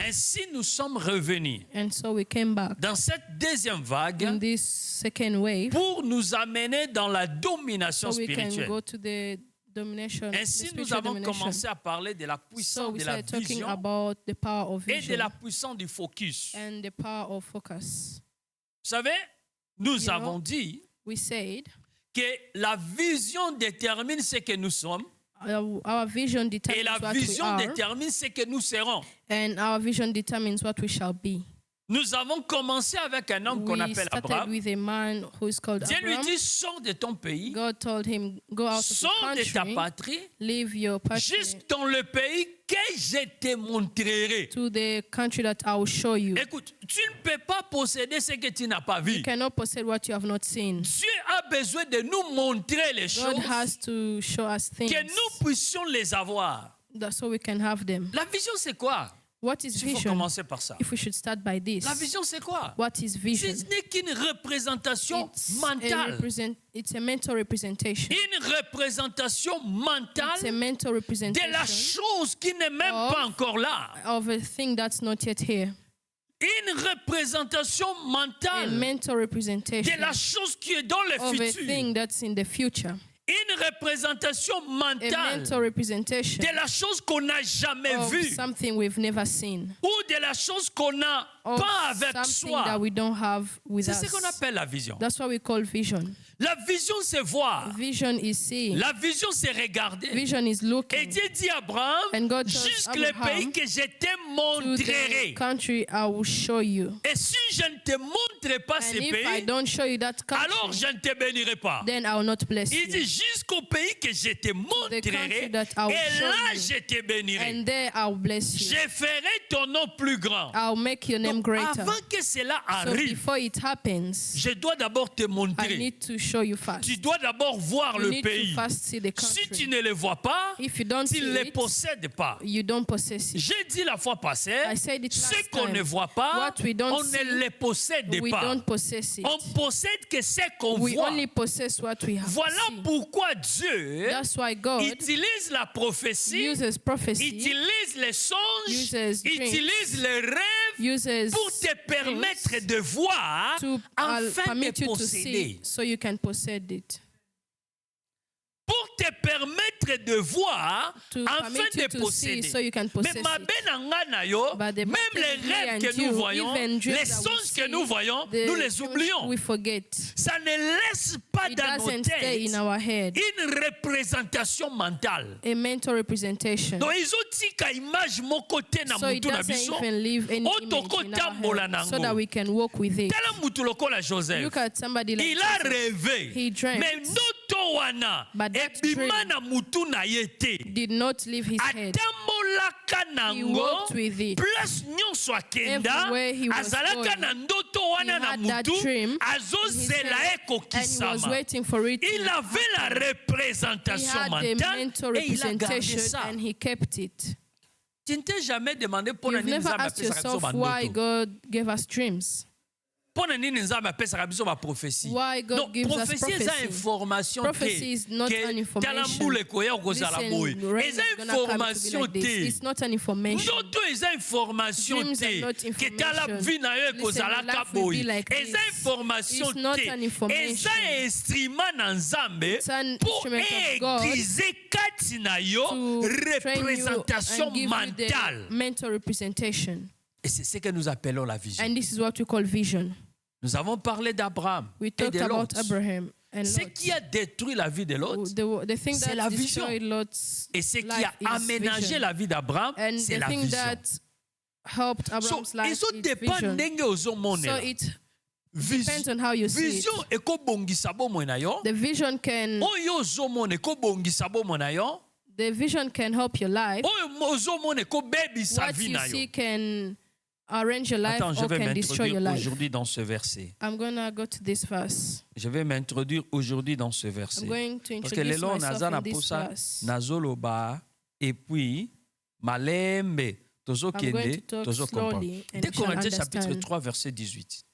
Ainsi, nous sommes revenus And so we came back dans cette deuxième vague in this second wave pour nous amener dans la domination so we can spirituelle. go to the domination, the Ainsi, nous spiritual avons domination. commencé à parler de la So puissance we de la started talking vision about the power of et de vision la puissance du focus. and the power of focus. Vous savez, nous You know, avons dit We said que la vision détermine ce que nous sommes our vision et determines la what we vision are, détermine ce que nous serons. and our vision determines what we shall be. Nous avons commencé avec un homme qu'on We appelle started Abraham. with a man who is called Dieu lui Abraham. dit, sors de ton pays, God told him, go out of the sors de ta country, patrie, leave your country jusque dans le pays que je te montrerai. to the country that I will show you. Écoute, tu ne peux pas posséder ce que tu n'as pas vu. You cannot possess what you have not seen. Dieu a besoin de nous montrer les God choses, has to show us things que nous puissions les avoir. so we can have them. La vision, c'est quoi? What is Il faut vision? commencer par ça. If we should start by this, La vision, c'est quoi? what is vision? Ce n'est qu'une représentation mentale. It's a mental representation. Une représentation mentale It's a mental de representation la chose qui n'est même of- pas encore là. of a thing that's not yet here. Une représentation A mentale mental representation de la chose qui est dans le of a futur. thing that's in the future. Une représentation A mentale mental representation de la chose qu'on n'a jamais of vue something we've never seen. ou de la chose qu'on n'a Of pas avec something that soi. we don't have with C'est ce qu'on us. appelle la vision. That's what we call vision. La vision, c'est voir. Vision is seeing. La vision, c'est regarder. Vision is Et looking. Dieu dit à Abraham, And God tells jusque le Abraham, pays que je te To the montrerai. country I will show you. Et si je ne te montre pas And ce if I pays, don't show you that alors country, je ne te bénirai pas. then I will not bless Il dit you. jusqu'au pays que je te montrerai, country that I will et show là you. je te bénirai. And there I will bless you. Je ferai ton nom plus grand. I'll make your name Donc, greater. avant que cela So arrive, before it happens, je dois d'abord te I montrer. need to show you first. Tu dois d'abord voir You le need to pays. first see the Si tu country. ne le vois pas, If you don't tu see ne le it, possèdes pas. you don't possess it. J'ai dit la fois passée, I said it ce last qu'on time. ne voit pas, What we don't on see, ne le possède We pas. don't possess it. On possède que ce qu'on We voit. only possess what we have. Voilà See. pourquoi Dieu That's why God utilise la prophétie, uses prophecy, utilise les songes, uses dreams, utilise les rêves uses pour te permettre de voir to afin permit de you to posséder. see so you can possess it. Pour te permettre de voir To afin permit you de to see posséder. so you can Mais possess ma it. benangana But the même bad les thing rêves here que and nous you, voyons, even dreams les that we songes que see, nous voyons, the nous les dreams oublions. we forget. Ça ne laisse pas It dans nos doesn't stay in têtes our head. une représentation mentale. A mental representation. Donc ils ont dit qu'à image mon côté na So it mutu na doesn't biso. even leave any Oh, image toko in our tambola head so nango. that we can walk with it. Tala mutu lokola Joseph. Look at somebody like Il a Joseph. rêvé. He dreamt. Mais noto wana But that ebima dream na mutu na ye te. Did not leave his head. Atambolaka He nango walked with it. place nyonso akenda Everywhere he was azalaka going, na ndoto he wana na had that mutu dream in his azozela head, and he was ekokisama. waiting for it to Il avait la happen. He représentation had a mentale mental et il a gardé representation ça. and he kept it. Tu ne t'es jamais demandé pour You've nini never nzambe asked apesaka biso yourself why bandoto. God gave us dreams. Pour nini nzambe apesaka biso baprophétie. Why God Donc gives us prophétie eza prophecy. information Prophecy is not an information. tala mbula ekoya kozala boye. Listen, rain Eza is gonna come to be information like this. te. It's not an information. Ndoto eza information Dreams are te. not Ke tala information. vie na yo Listen, ekozalaka your life will boye. be like Eza this. information It's not te. an information. Eza instrument na nzambe It's an pour instrument of God aiguiser kati na yo to train you représentation and give you mentale. the mental representation. Et c'est ce que nous appelons la vision. And this is what we call vision. Nous avons parlé d'Abraham We et talked de about Lot. Abraham and Ce Lot. qui a détruit la vie de Lot The thing c'est that la vision. destroyed Lot's et ce qui life a is aménagé vision. la vie d'Abraham, And c'est the la thing vision. that helped So, Abraham's life ils ont is dépend vision. ndenge ozomona. So it depends on how you see Vision it. ekobongisa bomoi na yo. The vision can Oyo ozomona ekobongisa bomoi na yo. the vision can help your life. Oyo ozomona ekobebisa What vie you na see yo. can arrange your life Attends, je or vais can destroy your m'introduire life. aujourd'hui dans ce verset. I'm gonna go to this verse. Je vais m'introduire aujourd'hui dans ce verset. I'm going to Parce que introduce lelo myself naza in na this posa verse. nazoloba et puis malembe I'm going tozokende to talk tozocomprendre. slowly and 2 you shall Corinthiens chapitre understand. 3 verset 18.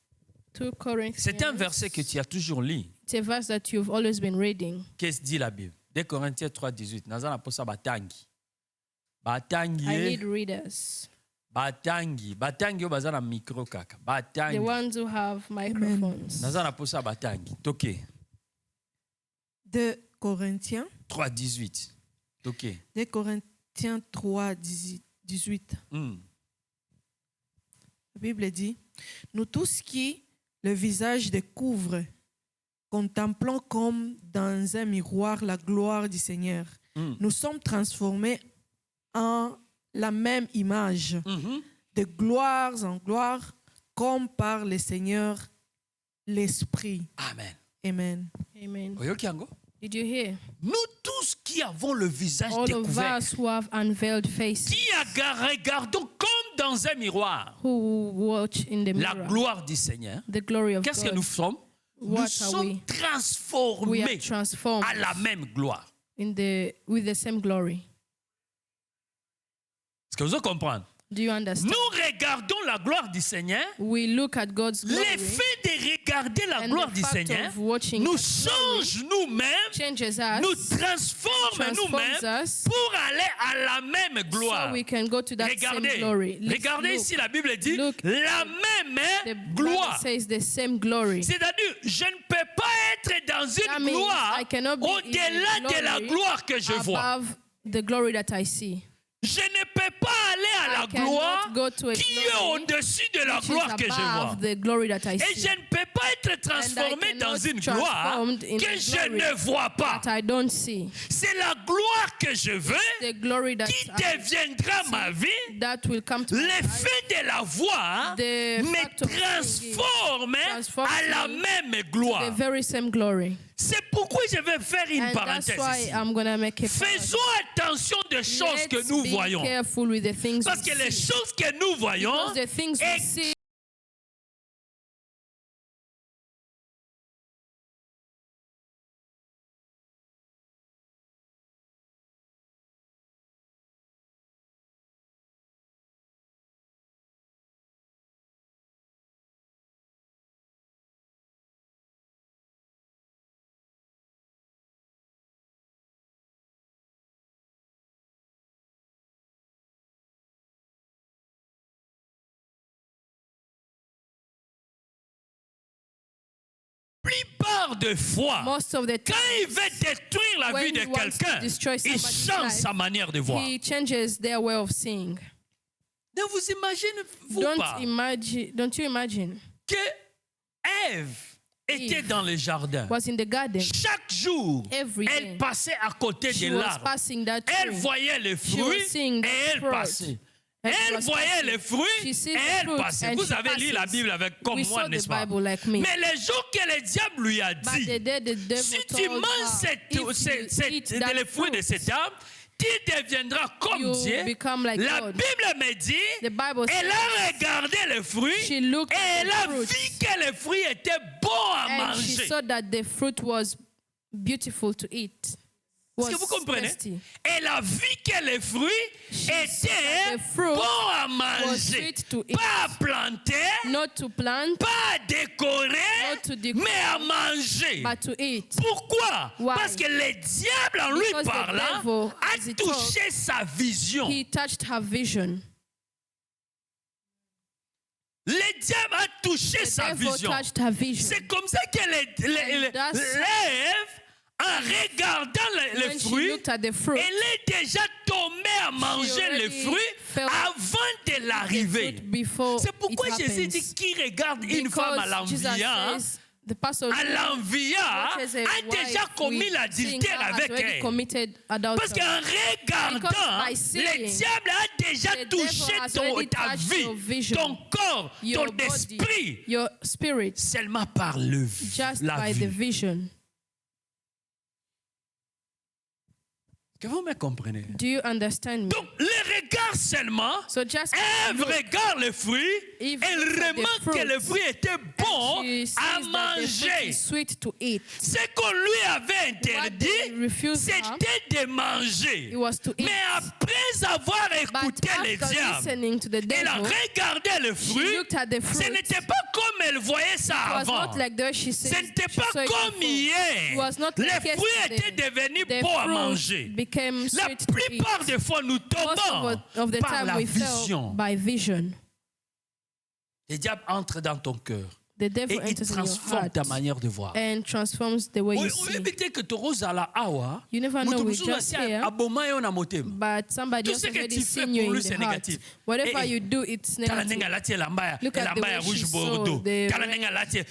2 Corinthians. C'est un verset que tu as toujours lu. It's a verse that you've always been reading. Qu'est-ce que dit la Bible? 2 Corinthiens 3 18. Naza na posa batangi. Batangi. I need readers. Batangi oyo baza na micro kaka. The Batangi. ones who have microphones. Naza na posa batangi. Toke. 2 Corinthiens 3:18. Toke. 2 Corinthiens 3, 18. La Bible dit, nous tous qui le visage découvrent, contemplons comme dans un miroir la gloire du Seigneur. Nous sommes transformés en la même image, de gloire en gloire, comme par le Seigneur l'Esprit. Amen. Amen. Amen. Oyoki yango? Did you hear? Nous tous qui avons le visage All of découvert, us who have unveiled faces, qui regardons comme dans un miroir who watch in the la mirror gloire du Seigneur, the glory of qu'est-ce que God. nous sommes? What Nous are sommes we? We transformés are transformed à la même gloire. with the same glory. Est-ce que vous comprenez? Do you understand? Nous regardons la gloire du Seigneur. We look at God's glory. L'effet de regarder la And gloire the du fact Seigneur of watching nous God's glory change nous-mêmes, changes us nous transforme transforms nous-mêmes us pour aller à la même gloire. so we can go to that Regardez, same glory. Let's regardez look. ici, la Bible dit Look. la même The Bible gloire. says the same glory. C'est-à-dire, je ne peux pas être dans That une means gloire I cannot be au-delà in de la glory gloire que je vois. above the glory that I see. Je ne peux pas aller à I la cannot gloire go to a qui est glory au-dessus de la which is gloire que je vois. above the glory that I Et see. je ne peux pas être transformé cannot dans une gloire transformed in que a je glory ne vois pas. That I don't see. C'est la gloire que je veux The glory that qui I deviendra ma vie. that will come to my life. L'effet de la voir The me fact of transforme transforms à la me même The gloire. very same glory. C'est pourquoi je vais faire une And that's parenthèse why ici. I'm going to make a Faisons attention des choses que Let's nous be voyons. careful with the things Parce we que les see. choses que nous voyons Because the things we et see plupart des fois, most of the quand time, il veut détruire la when vie de he wants to quelqu'un, destroy il somebody's change life, sa manière de voir. he changes their way of seeing. Ne vous imaginez vous pas Don't you imagine? que Ève était dans le jardin. Was in the garden. Chaque jour, Every elle day. passait à côté She de was l'arbre. passing that Elle tree. voyait les was fruits seeing et the elle fruit. passait. And she Elle was voyait passing. les fruits She et sees the elle fruit passait. and Vous she avez lu la passes. Bible avec comme We moi, saw the n'est-ce pas? Bible like me. Mais le jour que le diable lui a But dit, the day the devil si tu told manges her, if you eat that les fruits de fruit, cet arbre, tu deviendras comme you Dieu. become like La God. Bible me dit, The Bible elle says a regardé les fruits she looked et at elle the a fruits. vu que les fruits étaient bons à and she manger. saw that the fruit was beautiful to eat. Est-ce que vous comprenez? Tasty. Elle a vu que les fruits étaient the fruit bons à was manger. sweet to eat. Pas à planter, Not to plant, pas à décorer, Not to decorate, mais à manger. but to eat. Pourquoi? Why? Parce que le diable, en lui Because the parlant, devil, a as he touché sa vision. He touched her vision. Le diable a touché The sa devil vision. touched her vision. C'est comme ça que that's- l'Ève, en regardant les When she fruits, looked at the fruit, elle est déjà tombée à manger les already fruits felt avant de the l'arrivée. fruit before C'est pourquoi it Jésus happens. dit qui regarde une femme à Because Jesus l'enviant, says, the pastor à l'enviant, watches a a déjà wife commis with seeing l'adultère her has avec already elle. committed Parce adultery. qu'en regardant, Because by le seeing, diable a déjà the touché devil has already ta touched vie, your vision, ton corps, your ton body, esprit, your spirit, seulement par le just la by vue. the vision. Que vous me comprenez? Do you understand me? Donc, le regard seulement, So just Ève look, regarde le fruit, If elle you look at the remarque que fruit, le fruit était bon she sees à that the fruit manger. is sweet to eat. Ce qu'on lui avait What they interdit, refused her, c'était de manger. it was to eat. Mais après avoir But écouté le after diable, listening to the elle a devil, regardé le she fruit. looked at the Ce fruit. n'était pas comme elle voyait ça It was avant. not like the way she Ce said. n'était she pas saw it comme before. hier. It was not Les like fruits yesterday. étaient devenus The bons à fruit manger. became La sweet to eat. plupart des fois, nous Most of tombons the of the par time la we vision. fell by vision. Le diable entre dans ton cœur The et devil il enters in your transforme ta heart manière de voir. and transforms the way you Oui, see. éviter que tu roses à la awa. You never know, we just here. But somebody Tout else ce que already tu fais seen you pour in lui, c'est the heart. négatif. Whatever Eh, you do, it's Tala negative. ndenge alati elamba ya Look at the elamba way ya she rouge saw bordeaux. the Tala red- ndenge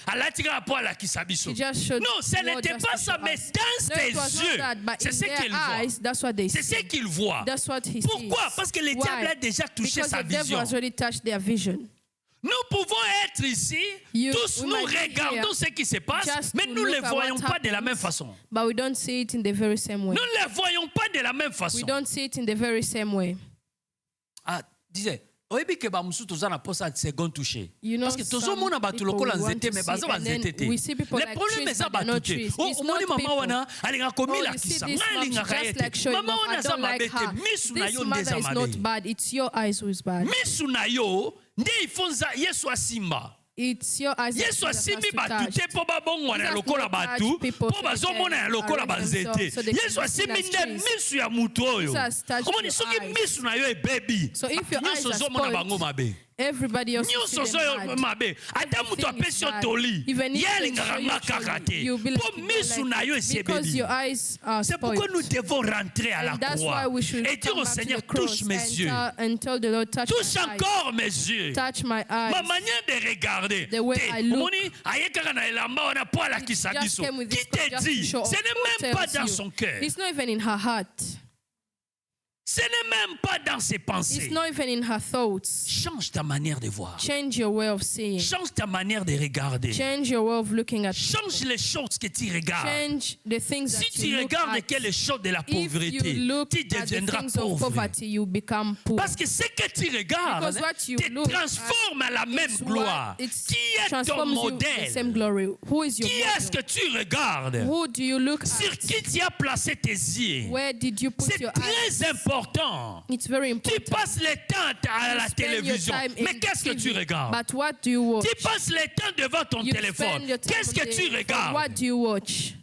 alati kaka po alakisa biso. She just showed Non, ce God n'était just pas to ça, show mais us. dans No, it was tes not yeux, that, but c'est in ce their qu'il voit. eyes, that's what they C'est ce see. qu'il voit. That's what he Pourquoi? sees. Parce que le Why? diable a déjà touché Because sa the devil vision. has already touched their vision. Nous pouvons être ici, tous we nous might be regardons here ce qui se passe, just mais to nous ne look le at voyons what pas de la même happens, façon. But we don't see it in the very same way. Nous ne le voyons pas de la même façon. We don't see it in the very same way. Ah, disais, oyebi ke ba musu toza na posa second touché. You know, Parce que tozomona bato lokola some people nzete want mais to baza see, ba and then nzete te. we see people Le like problème trees, eza but they're bato not te. trees. Oh, It's omoni not mama people. wana alinga komila you see kisa. this Nga mom, alinga she just kayete. like showing Mama off, wana I za don't like mabe te. her. Misu na This yo mother ndeza is not mabe. bad. It's your eyes who is bad. Misu na yo nde ifonza Yesu asimba. It's your eyes that Yesu Jesus has asimbi to batu touch. te mpo babongwana ya Jesus lokola not touch batu people mpo so they bazomona ya can lokola arrange banzete. themselves so they can Yesu be seen asimbi as nde trees. misu ya mutu oyo. Jesus touched Omoni your soki eyes. misu na yo ebebi, So if your eyes nyonso are ozomona bango spoiled, mabe. everybody else will Nyonso see them ozo bad. mabe. Ata mutu Everything apesi is yo bad. toli. Even if Ye they alingaka show you nga kaka truly, te. you'll be Mpo like, you misu don't na like yo it. esi Because ebebi. your eyes are C'est pourquoi nous spoiled. devons rentrer à la And that's why croix we should et dire come au back to Seigneur, the cross touche mes yeux. and tell the Lord, touch Touche my eyes. encore mes yeux. Touch my eyes. Ma manière de regarder. The way Te, I look. omoni, aye kaka na elamba wana po alakisa Just biso. came with Qui this te just to dit? show Ce off. n'est Who même pas tells dans you? son cœur. It's not even in her heart. Ce n'est même pas dans ses It's pensées. not even in her thoughts. Change ta manière de voir. Change your way of seeing. Change ta manière de regarder. Change your way of looking at Change les choses que tu regardes. Change the things Si that tu you look regardes at. que les choses de la If pauvreté, you look tu at the deviendras things of pauvre. poverty, you become poor. Parce que ce que tu regardes Because what you te look transforme à la même It's gloire. what- it's Qui est ton transforms you in the modèle? same glory. Who is your Qui est-ce que model? tu regardes? Who do you look Sur at? qui tu as placé tes yeux? Where did you put C'est your eyes? très important. It's very Tu important. passes le temps à la Spend your télévision. time in Mais qu'est-ce que tu TV, regardes? But what do you watch? Tu passes le temps devant ton You téléphone. spend your time Qu'est-ce on que the tu phone. regardes? What do you watch?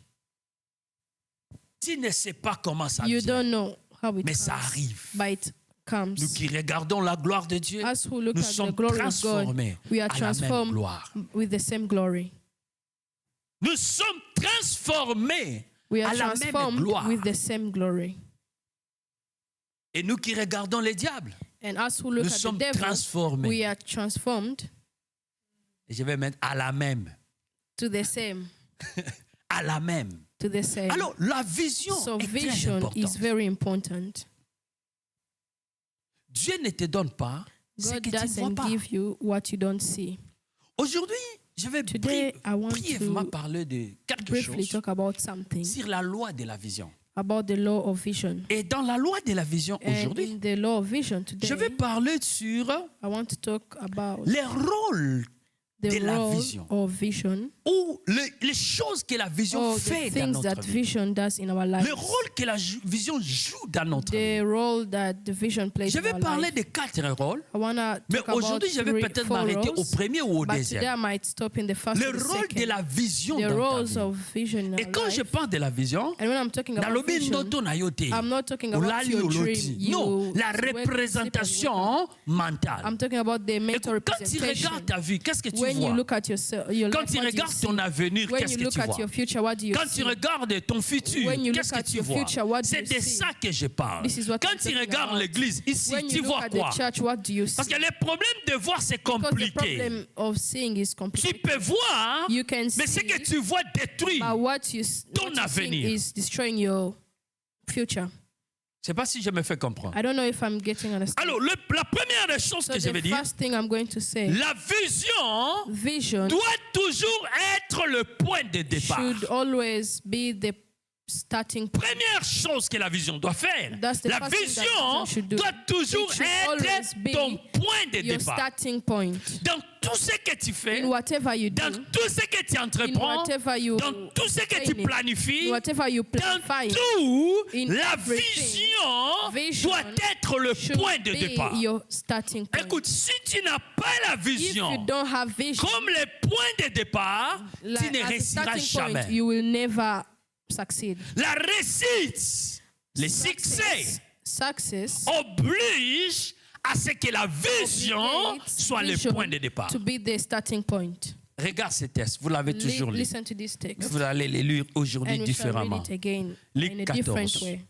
Tu ne sais pas comment ça You vient. don't know how it Mais ça comes. arrive. But it comes. Nous qui regardons la gloire de Dieu, As who look nous at the sommes glory of God, transformés we are à la même transformed gloire. with the same glory. Nous sommes transformés We à are la même transformed gloire. with the same glory. Et nous qui regardons les diables, And as who look nous at the sommes devil, transformés. we are transformed Et je vais mettre à la même. to the same. À la même. To the same. Alors, la vision So est très vision is importante. very important. Dieu ne te donne pas ce God que tu ne vois doesn't pas. give you what you don't see. Aujourd'hui, je vais Today, I want brièvement to parler de quelque briefly chose talk about something, sur la loi de la vision. about the law of vision. Et dans la loi de la vision And aujourd'hui, in the law of vision today, je vais parler sur I want to talk about les rôles the de la role vision. of vision, ou les choses que la vision or fait the dans things notre that vie. vision does in our lives, Le rôle que la vision joue dans notre the vie. role that the vision plays Je in vais our parler life. de 4 rôles, I want to mais talk about aujourd'hui, je vais peut-être m'arrêter au roles, premier ou au but today I deuxième. might stop in the first Le or the rôle de second. la vision The dans ta roles vie. of vision in Et our quand je life. parle de la vision, And when I'm talking dans about le bin vision, noto na yo te, I'm not talking ou about lali your ou dream. loti. Non, la sleep and wake up. représentation mentale. I'm talking about the mental Écoute, quand tu representation. regardes ta vie, qu'est-ce que tu When you vois? look at your Quand life, tu what do you regardes see? ton avenir, When qu'est-ce you que look tu at vois? your future, what do you Quand see? tu regardes ton futur, When you qu'est-ce look que at tu your vois? future, what do C'est you de see? ça que je parle. This is what Quand I'm tu talking regardes about. l'église, ici, When tu you look vois at quoi? the church, what do you see? Parce que le problème de voir, c'est Because the compliqué. problem of seeing is Tu complicated. peux voir, You can mais ce see, que tu vois détruit. but what you ton seeing avenir. is destroying your future. Je ne sais pas si je me fais comprendre. I don't know if I'm getting understood. Alors, la première des choses So que je vais the dire, first thing I'm going to say, la vision vision doit toujours être le point de départ. should always be the starting point. Première chose que la vision doit faire, That's the la first thing that vision vision should do. doit toujours It should always être be ton point de Your départ. starting point. Dans tout ce que tu fais, In whatever you dans do, tout ce que tu in entreprends, whatever you dans tout ce que tu in it, planifies, in whatever you dans plan, tout, in la everything, vision doit être le should point de be départ. your starting point. Écoute, si tu n'as pas la If vision you don't have vision, comme le point de départ, tu like, ne as a réussiras starting point, jamais. you will never succeed. La réussite, le Success, succès success oblige à ce que la vision obligates soit le vision point de départ. to be the starting point. Regarde ce texte, vous l'avez toujours lu. Listen to this text. Vous allez le lire aujourd'hui And we shall read différemment. it again Luc in a different 14. way.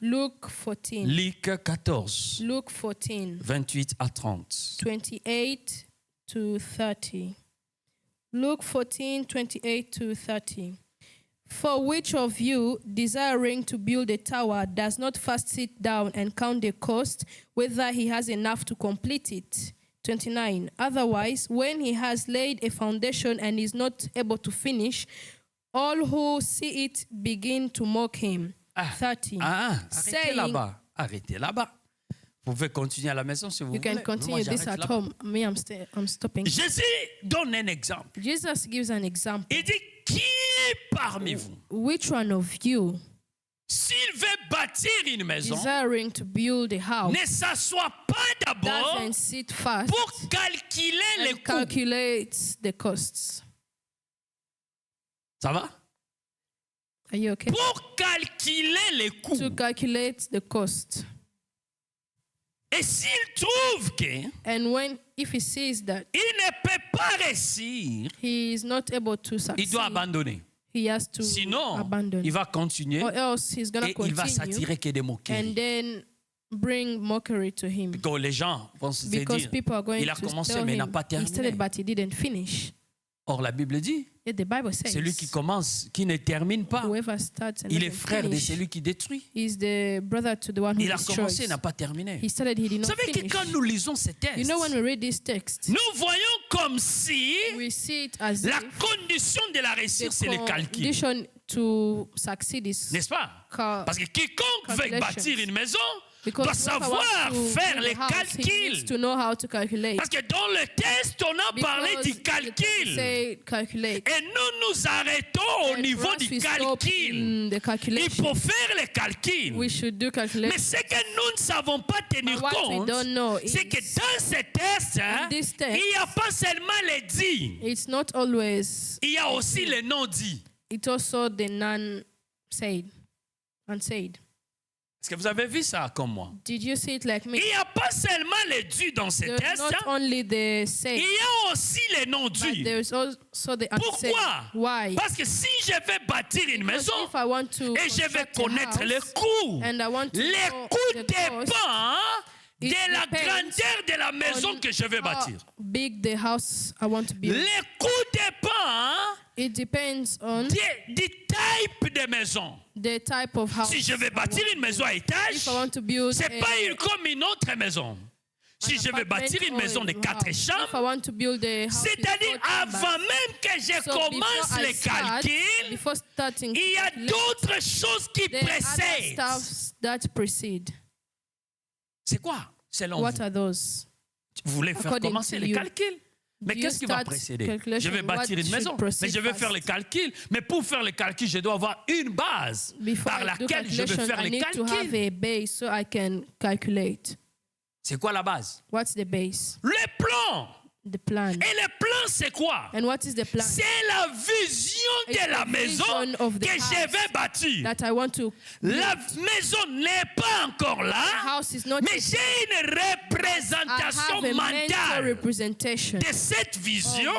Luke 14. Luc 14, Luke 14, 28 à 30. 28 to 30. Luke 14, 28 to 30. For which of you, desiring to build a tower, does not first sit down and count the cost, whether he has enough to complete it? 29. Otherwise, when he has laid a foundation and is not able to finish, all who see it begin to mock him. 30. Arrêtez Saying, là-bas. Arrêtez là-bas. Vous pouvez continuer à la maison si vous you voulez. can continue Moi, this j'arrête at là-bas. home. Me, I'm stopping. Jésus donne un exemple. Jesus gives an example. Il dit, qui parmi vous, Which one of you, s'il veut bâtir une maison, desiring to build a house, ne s'assoit pas d'abord doesn't sit fast pour calculer les and coûts? calculates the costs? Ça va? Are you okay? Pour calculer les coûts. To calculate the cost. Et s'il trouve qu'il And if he sees that ne peut pas réussir, he is not able to il succeed, doit abandonner. he has to Sinon, abandon. il va continuer Or else he's going to et il va continue s'attirer que des and moqueries. then bring mockery to him. Que les gens vont se Because dire, people are going il a to commencé tell mais n'a him pas he terminé. started but he didn't finish. Or, la Bible dit, Yet the Bible says celui qui commence, qui ne termine pas, whoever starts and il est doesn't frère de finish celui qui détruit. is the brother to the one who Il a commencé, destroys. n'a pas terminé. He started, he did Vous not savez que finish. quand nous lisons ces textes, You know, when we read this text, nous voyons comme si we see it as la if condition de la réussite, c'est le calcul. condition to succeed is N'est-ce pas? Parce que quiconque veut calculations. bâtir une maison because doit whoever savoir wants to faire build les a house, he needs calculs. to know how to calculate. Parce que dans le texte, on a parlé Because du the text calcul. say calculate. Et nous nous arrêtons au And niveau for us, du we stop calcul. in the Il calculation. faut faire les calculs. We should do Mais calculation. ce que nous ne savons pas tenir But what we compte, don't know c'est que is dans ce texte, in this text, il n'y a pas seulement les dits, it's not always, il y a aussi les non-dits. it's also the non-said, unsaid. Est-ce que vous avez vu ça comme moi? Did you see it like me? Il n'y a pas seulement les dits dans ce There's texte, not only the il said, y a aussi les but non-dits. there's also the unsaid. Pourquoi? Why? Parce que si je vais bâtir une Because maison if I want to et je vais construct a connaître house les coûts, and I want to les know coûts the cost, dépendent it de la depends grandeur de la maison on que je vais how bâtir. big the house I want to build. Les coûts dépendent It depends on du type de maison. the type of house. Si je vais I bâtir want une maison à étage, If I want to build c'est pas comme une autre maison. Si je veux bâtir une maison de 4 If I chambres, want to build a house with c'est-à-dire 4 chambers, avant même que je so commence before I les start, calculs, before starting il y a to calculate, d'autres choses qui there are other précèdent. stuffs that precede. C'est quoi, selon What vous? are those? Vous voulez faire according commencer to les you? calculs. Mais Do you qu'est-ce qui va start précéder? calculation? Je vais bâtir What une maison, should proceed mais je vais first? faire les calculs. Mais pour faire les calculs, je dois avoir une base Before par I do laquelle je vais calculation, faire I les need to have calculs. a base so I can calculate. C'est quoi la base? What's the base? Le plan. The plan. Et le plan, c'est quoi? And what is the plan? C'est la vision It's de la the maison vision of the que je house vais bâtir. That I want to La maison n'est pas encore The là, house is not mais yet j'ai une I have représentation a mental mentale representation de cette vision.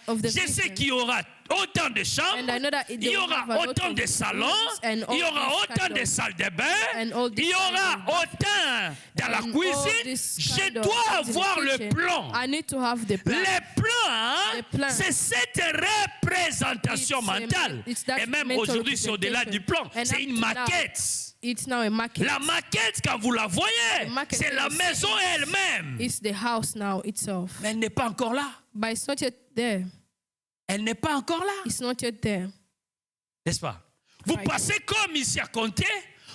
of the Je sais vision. qu'il y aura autant de chambres, And I know that il y aura they will have a lot autant of de salons, rooms and all il y aura this autant kind de of- salles de bain, and all il this y aura kind of- autant dans la and all cuisine. this Je kind of dois things in the avoir le kitchen. plan. I need to have the plan. Le plan, Le plan. c'est cette représentation It's a- mentale. it's that Et même mental aujourd'hui, c'est au-delà du plan. And C'est up une to now, maquette. It's now a market. La maquette, quand vous la voyez, The maquette c'est la is- maison elle-même. It's the house now itself. Mais elle n'est pas encore là. But it's not yet there. Elle n'est pas encore là. It's not yet there. N'est-ce pas? Vous Right. passez comme ici à compter.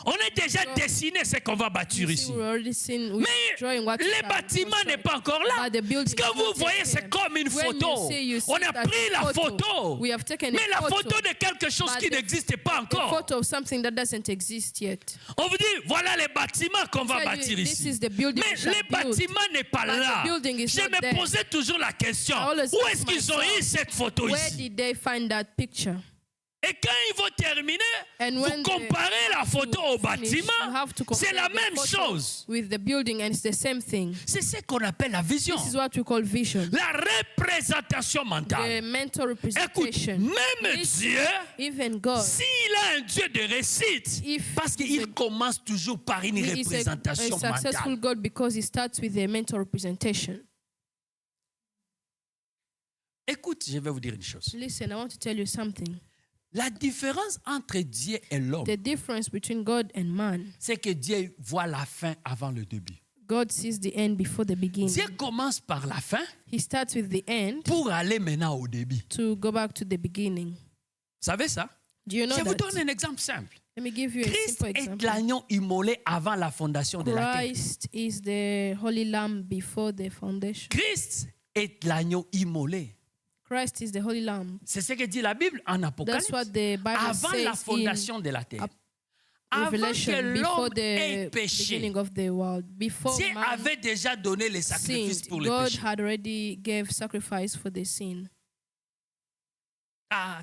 On a déjà So, dessiné ce qu'on va bâtir You see, ici. we've already seen, we're Mais drawing what we le have bâtiment constructed. n'est pas encore là. But the building Ce que is vous not voyez, yet c'est there. comme une When photo. you see On a that pris la photo. We have taken Mais a la photo de quelque chose But qui the- n'existe pas A encore. photo of something that doesn't exist yet. On vous dit, voilà les bâtiments qu'on va Tell you, bâtir this ici. is the building Mais we shall le build. bâtiment n'est pas But là. the building is Je not me there. posais toujours la question, I always où ask est-ce qu'ils ont myself, eu cette photo Where ici? did they find that picture? Et quand ils vont terminer, And vous when they comparez la photo au finish, you bâtiment, have to c'est compare la the même photo chose. with the building, and it's the same thing. C'est ce qu'on appelle la vision. This is what we call vision. La représentation The mentale. mental Écoute, representation. même Listen, Dieu, even God, s'il a un Dieu de réussite, If parce he's qu'il a- commence toujours par une he is représentation a successful mentale. God because he starts with a mental representation. Écoute, je vais vous dire une chose. Listen, I want to tell you something. La différence entre Dieu et l'homme, The difference between God and man, c'est que Dieu voit la fin avant le début. God sees the end before the beginning. Dieu commence par la fin He starts with the end pour aller maintenant au début. to go back to the beginning. Vous savez ça? Do you know Je vous that? donne un exemple simple. Let me give you a Christ simple est example. l'agneau immolé avant la fondation de la terre. Christ is the holy lamb before the foundation. Christ est l'agneau immolé. Christ is the holy lamb. C'est ce que dit la Bible en Apocalypse. That's what the Bible Avant la says fondation de la terre. Ap- Avant Revelation que before l'homme ait the péché, beginning of the world. Before Dieu man avait déjà donné les sacrifices sinned, pour le God péché. had already gave sacrifice for the sin. Ah,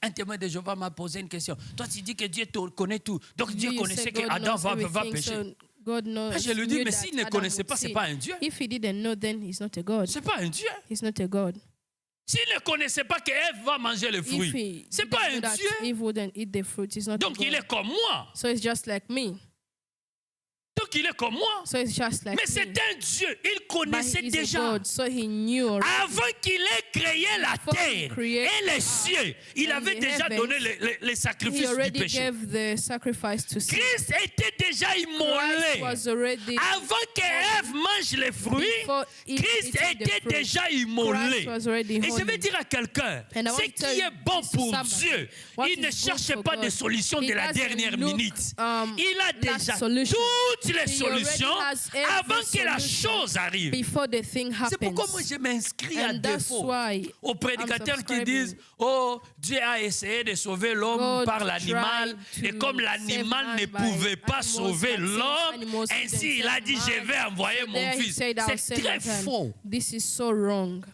un témoin de Jéhovah m'a posé une question. Toi, tu dis que Dieu connaît tout. Donc Dieu You connaissait say que God Adam knows va everything, pécher. so God knows, Ah, je lui dis, knew mais that s'il ne Adam connaissait would pas, c'est sin. pas un Dieu. If he didn't know, then he's not a God. C'est pas un Dieu. He's not a God. S'il ne connaissait pas que Ève va manger le If fruit, he c'est pas didn't un know that Dieu. Eve wouldn't eat the fruit, he's not a Donc il God. est comme moi. So it's just like me. Donc il est comme moi. So it's just like Mais c'est me. un Dieu. Il But connaissait he is déjà. a God, so he knew already. Avant qu'il ait créé la Before he terre created et les cieux, il and avait the déjà heavens, donné les He sacrifices du already péché. gave the sacrifice to sin. Christ était déjà Christ immolé. was already Avant qu'Ève mange les fruits, Before Eve Christ eating the était fruit, déjà immolé. Christ was already Et je holy. vais dire à quelqu'un, And I want ce to qui tell est bon this to pour somebody. Dieu, What il ne is good cherche for pas God. de solution He de la doesn't dernière look, minute. um, Il a last déjà solution. toutes les He already solutions has every avant que la solution chose arrive. before the thing C'est happens. pourquoi moi je m'inscris à And that's défaut why aux prédicateurs I'm qui subscribing. disent oh, Dieu a essayé de sauver l'homme God par l'animal tried et to comme save l'animal man ne by pouvait pas animals, sauver but since l'homme, animals ainsi couldn't il a save dit je man, vais envoyer so mon there he fils. said, I'll C'est save très my son. faux. This is so wrong.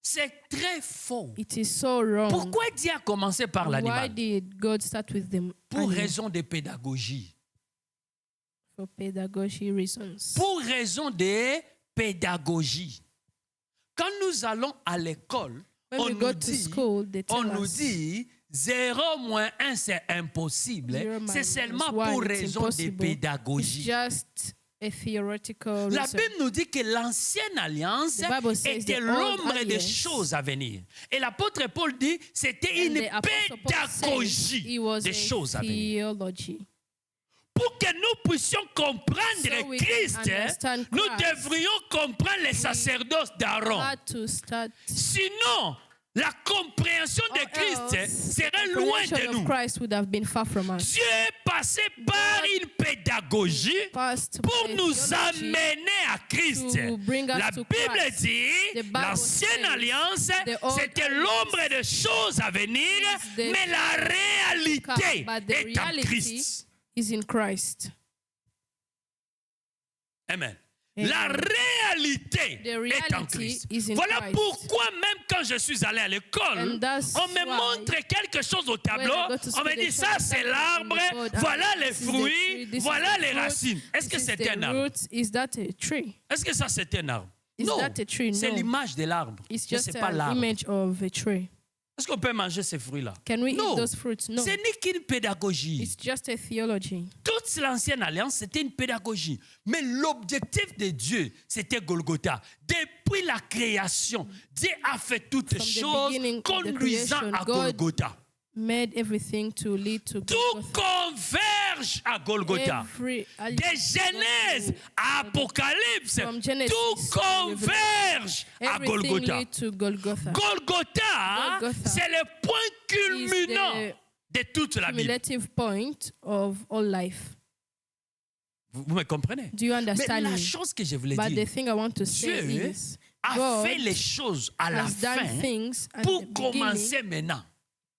C'est très faux. It is so wrong. Pourquoi Dieu a commencé par Why l'animal? did God start with them? Pour raison de pédagogie. For pedagogy reasons. Pour raison de pédagogie. Quand nous allons à l'école, When on we nous go to dit, school, they on tell nous us dit 0 moins 1 c'est impossible. 0 C'est minus seulement 1, pour it's raison de impossible. It's pédagogie. just a theoretical La reason. Bible nous dit que l'ancienne alliance The Bible says était the old l'ombre des alliance. choses à venir. Et l'apôtre Paul dit c'était And une the Apostle Paul says pédagogie it was des a choses à venir. theology. Pour que nous puissions comprendre So we Christ, can understand nous Christ. devrions comprendre les sacerdoces d'Aaron. Had to start. Sinon, la compréhension de Or Christ else, serait the loin comprehension de of nous. Christ would have been far from us. Dieu est passé par une pédagogie Passed pour by nous theology amener à Christ. to bring us La to Bible Christ. dit, The Bible l'ancienne says alliance, the old c'était alliance l'ombre des choses à venir, is the mais la réalité But the est en reality Christ. is in Christ. Amen. Amen. La réalité The est en reality Christ. is in Voilà Christ. pourquoi même quand je suis allé à l'école, And that's on me why montre quelque chose au tableau, when I go to on school, me they dit show ça me c'est something l'arbre, on the board. voilà les This is the fruits, tree, this is voilà the les fruit, racines. Est-ce que this is c'est the un arbre? root. Is that a tree? Est-ce que ça c'est un arbre? Is Non, that a tree? c'est No. l'image de l'arbre. It's Mais just c'est pas an l'arbre. image of a tree. Est-ce qu'on peut manger ces fruits-là? Can we Non. eat those fruits? No. Ce n'est qu'une pédagogie. It's just a theology. Toute l'ancienne alliance, c'était une pédagogie. Mais l'objectif de Dieu, c'était Golgotha. Depuis la création, Dieu a fait toutes From the choses beginning of the conduisant creation, à God Golgotha. Made everything to lead to Tout Golgotha. converge à Golgotha. Every De Genèse à Apocalypse, From Genesis tout to converge à everything Golgotha. lead to Golgotha. Golgotha, Golgotha c'est le point culminant is de toute la Bible. Cumulative point of all life. Vous me comprenez? Do you Mais understand la me? chose que je voulais But dire, the thing I want to say Dieu is a God fait les choses à la has done fin things at pour the beginning commencer maintenant.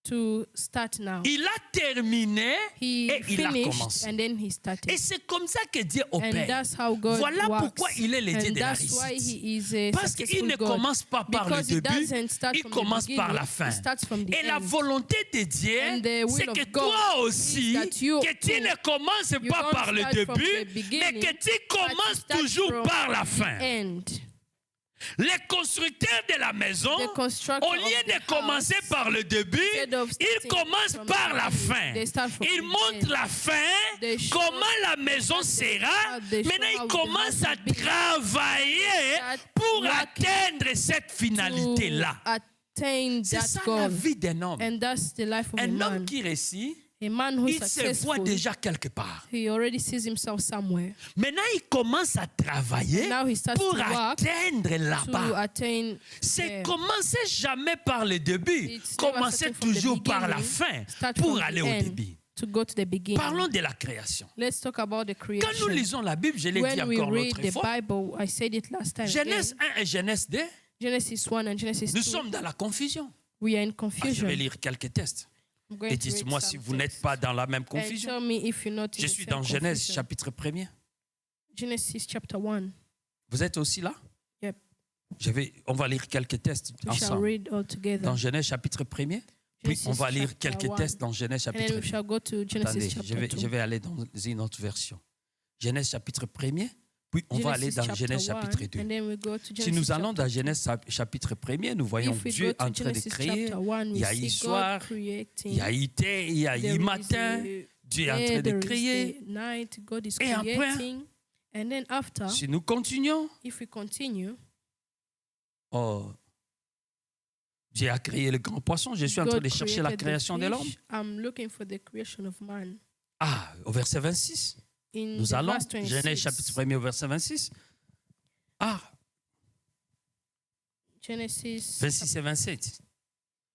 to start now. Il a terminé He et il a finished commencé. and then he started. Et c'est comme ça que Dieu And opère. that's how God Voilà works. pourquoi il est le Dieu And de la that's why réussite. he is a Parce qu'il successful ne God. commence pas par le Because he début, doesn't start il from commence the par beginning, la fin. he starts from the Et la end. volonté de Dieu, And the will c'est of que God toi aussi, is that you que tu too, ne commences you pas don't par le start from début, the mais beginning, que tu but you commences start toujours from par la fin. End. Les constructeurs de la maison, The constructor au lieu of the de commencer house, par le début, instead of ils starting commencent from par the la beginning, fin. they start from Ils the montrent end. la fin, They show comment la maison that they sera. start, they show Maintenant, how ils the commencent house à will be. travailler Start pour working atteindre cette finalité-là. To attain C'est that ça la goal. vie d'un homme. And that's the life of a Un homme man. qui réussit, A man who's il se voit successful, déjà quelque part. he already sees himself somewhere. Maintenant, il commence à travailler And now he starts pour to work atteindre To là-bas. attain C'est there. commencer jamais par le début, It's never commencer starting from the toujours par la beginning, fin start pour from the aller au end. début. To go to the beginning. Parlons de la création. Let's talk about the Quand creation. nous lisons la Bible, je l'ai dit When we encore read l'autre the fois, Bible, I said it last time. Genèse again, 1 et Genèse 2, Genesis 1 and Genesis nous 2. sommes dans la confusion. We are in Ah, je confusion. vais lire quelques textes. I'm going Et to read dites-moi si some vous n'êtes texts. pas dans la même And confusion. tell me if you're not in Je the suis same dans Genèse confusion. chapitre 1er. Genesis chapter 1. Vous êtes aussi là? Yep. On va lire quelques textes We shall ensemble. read all together. Dans Genèse chapitre 1er. Puis Genesis on va lire chapter quelques 1. textes dans Genèse And then chapitre we 1er. shall go to Genesis Attendez, chapter 2. je vais aller dans une autre version. Genèse chapitre 1er, puis on va aller Genesis dans chapter Genèse 1, chapitre 2. and then we go to Si Genesis nous allons chapter dans Genèse chapitre 1er, nous voyons If we Dieu go to en train de Genesis créer. chapter 1, Il we y a see eu God soir, creating. il y a eu thé, il y a There eu is matin. a Dieu est en train day, de there is créer. the night, God is Et après, creating. And then after, Si nous continuons, if we continue, oh, Dieu a créé le grand poisson. Je suis en train God de chercher la created the création de l'homme. fish. I'm looking for the creation of man. Ah, au verset 26. In Nous the allons, verse 26, Genèse chapitre 1er au verset 26. Ah, Genesis 26 et 27.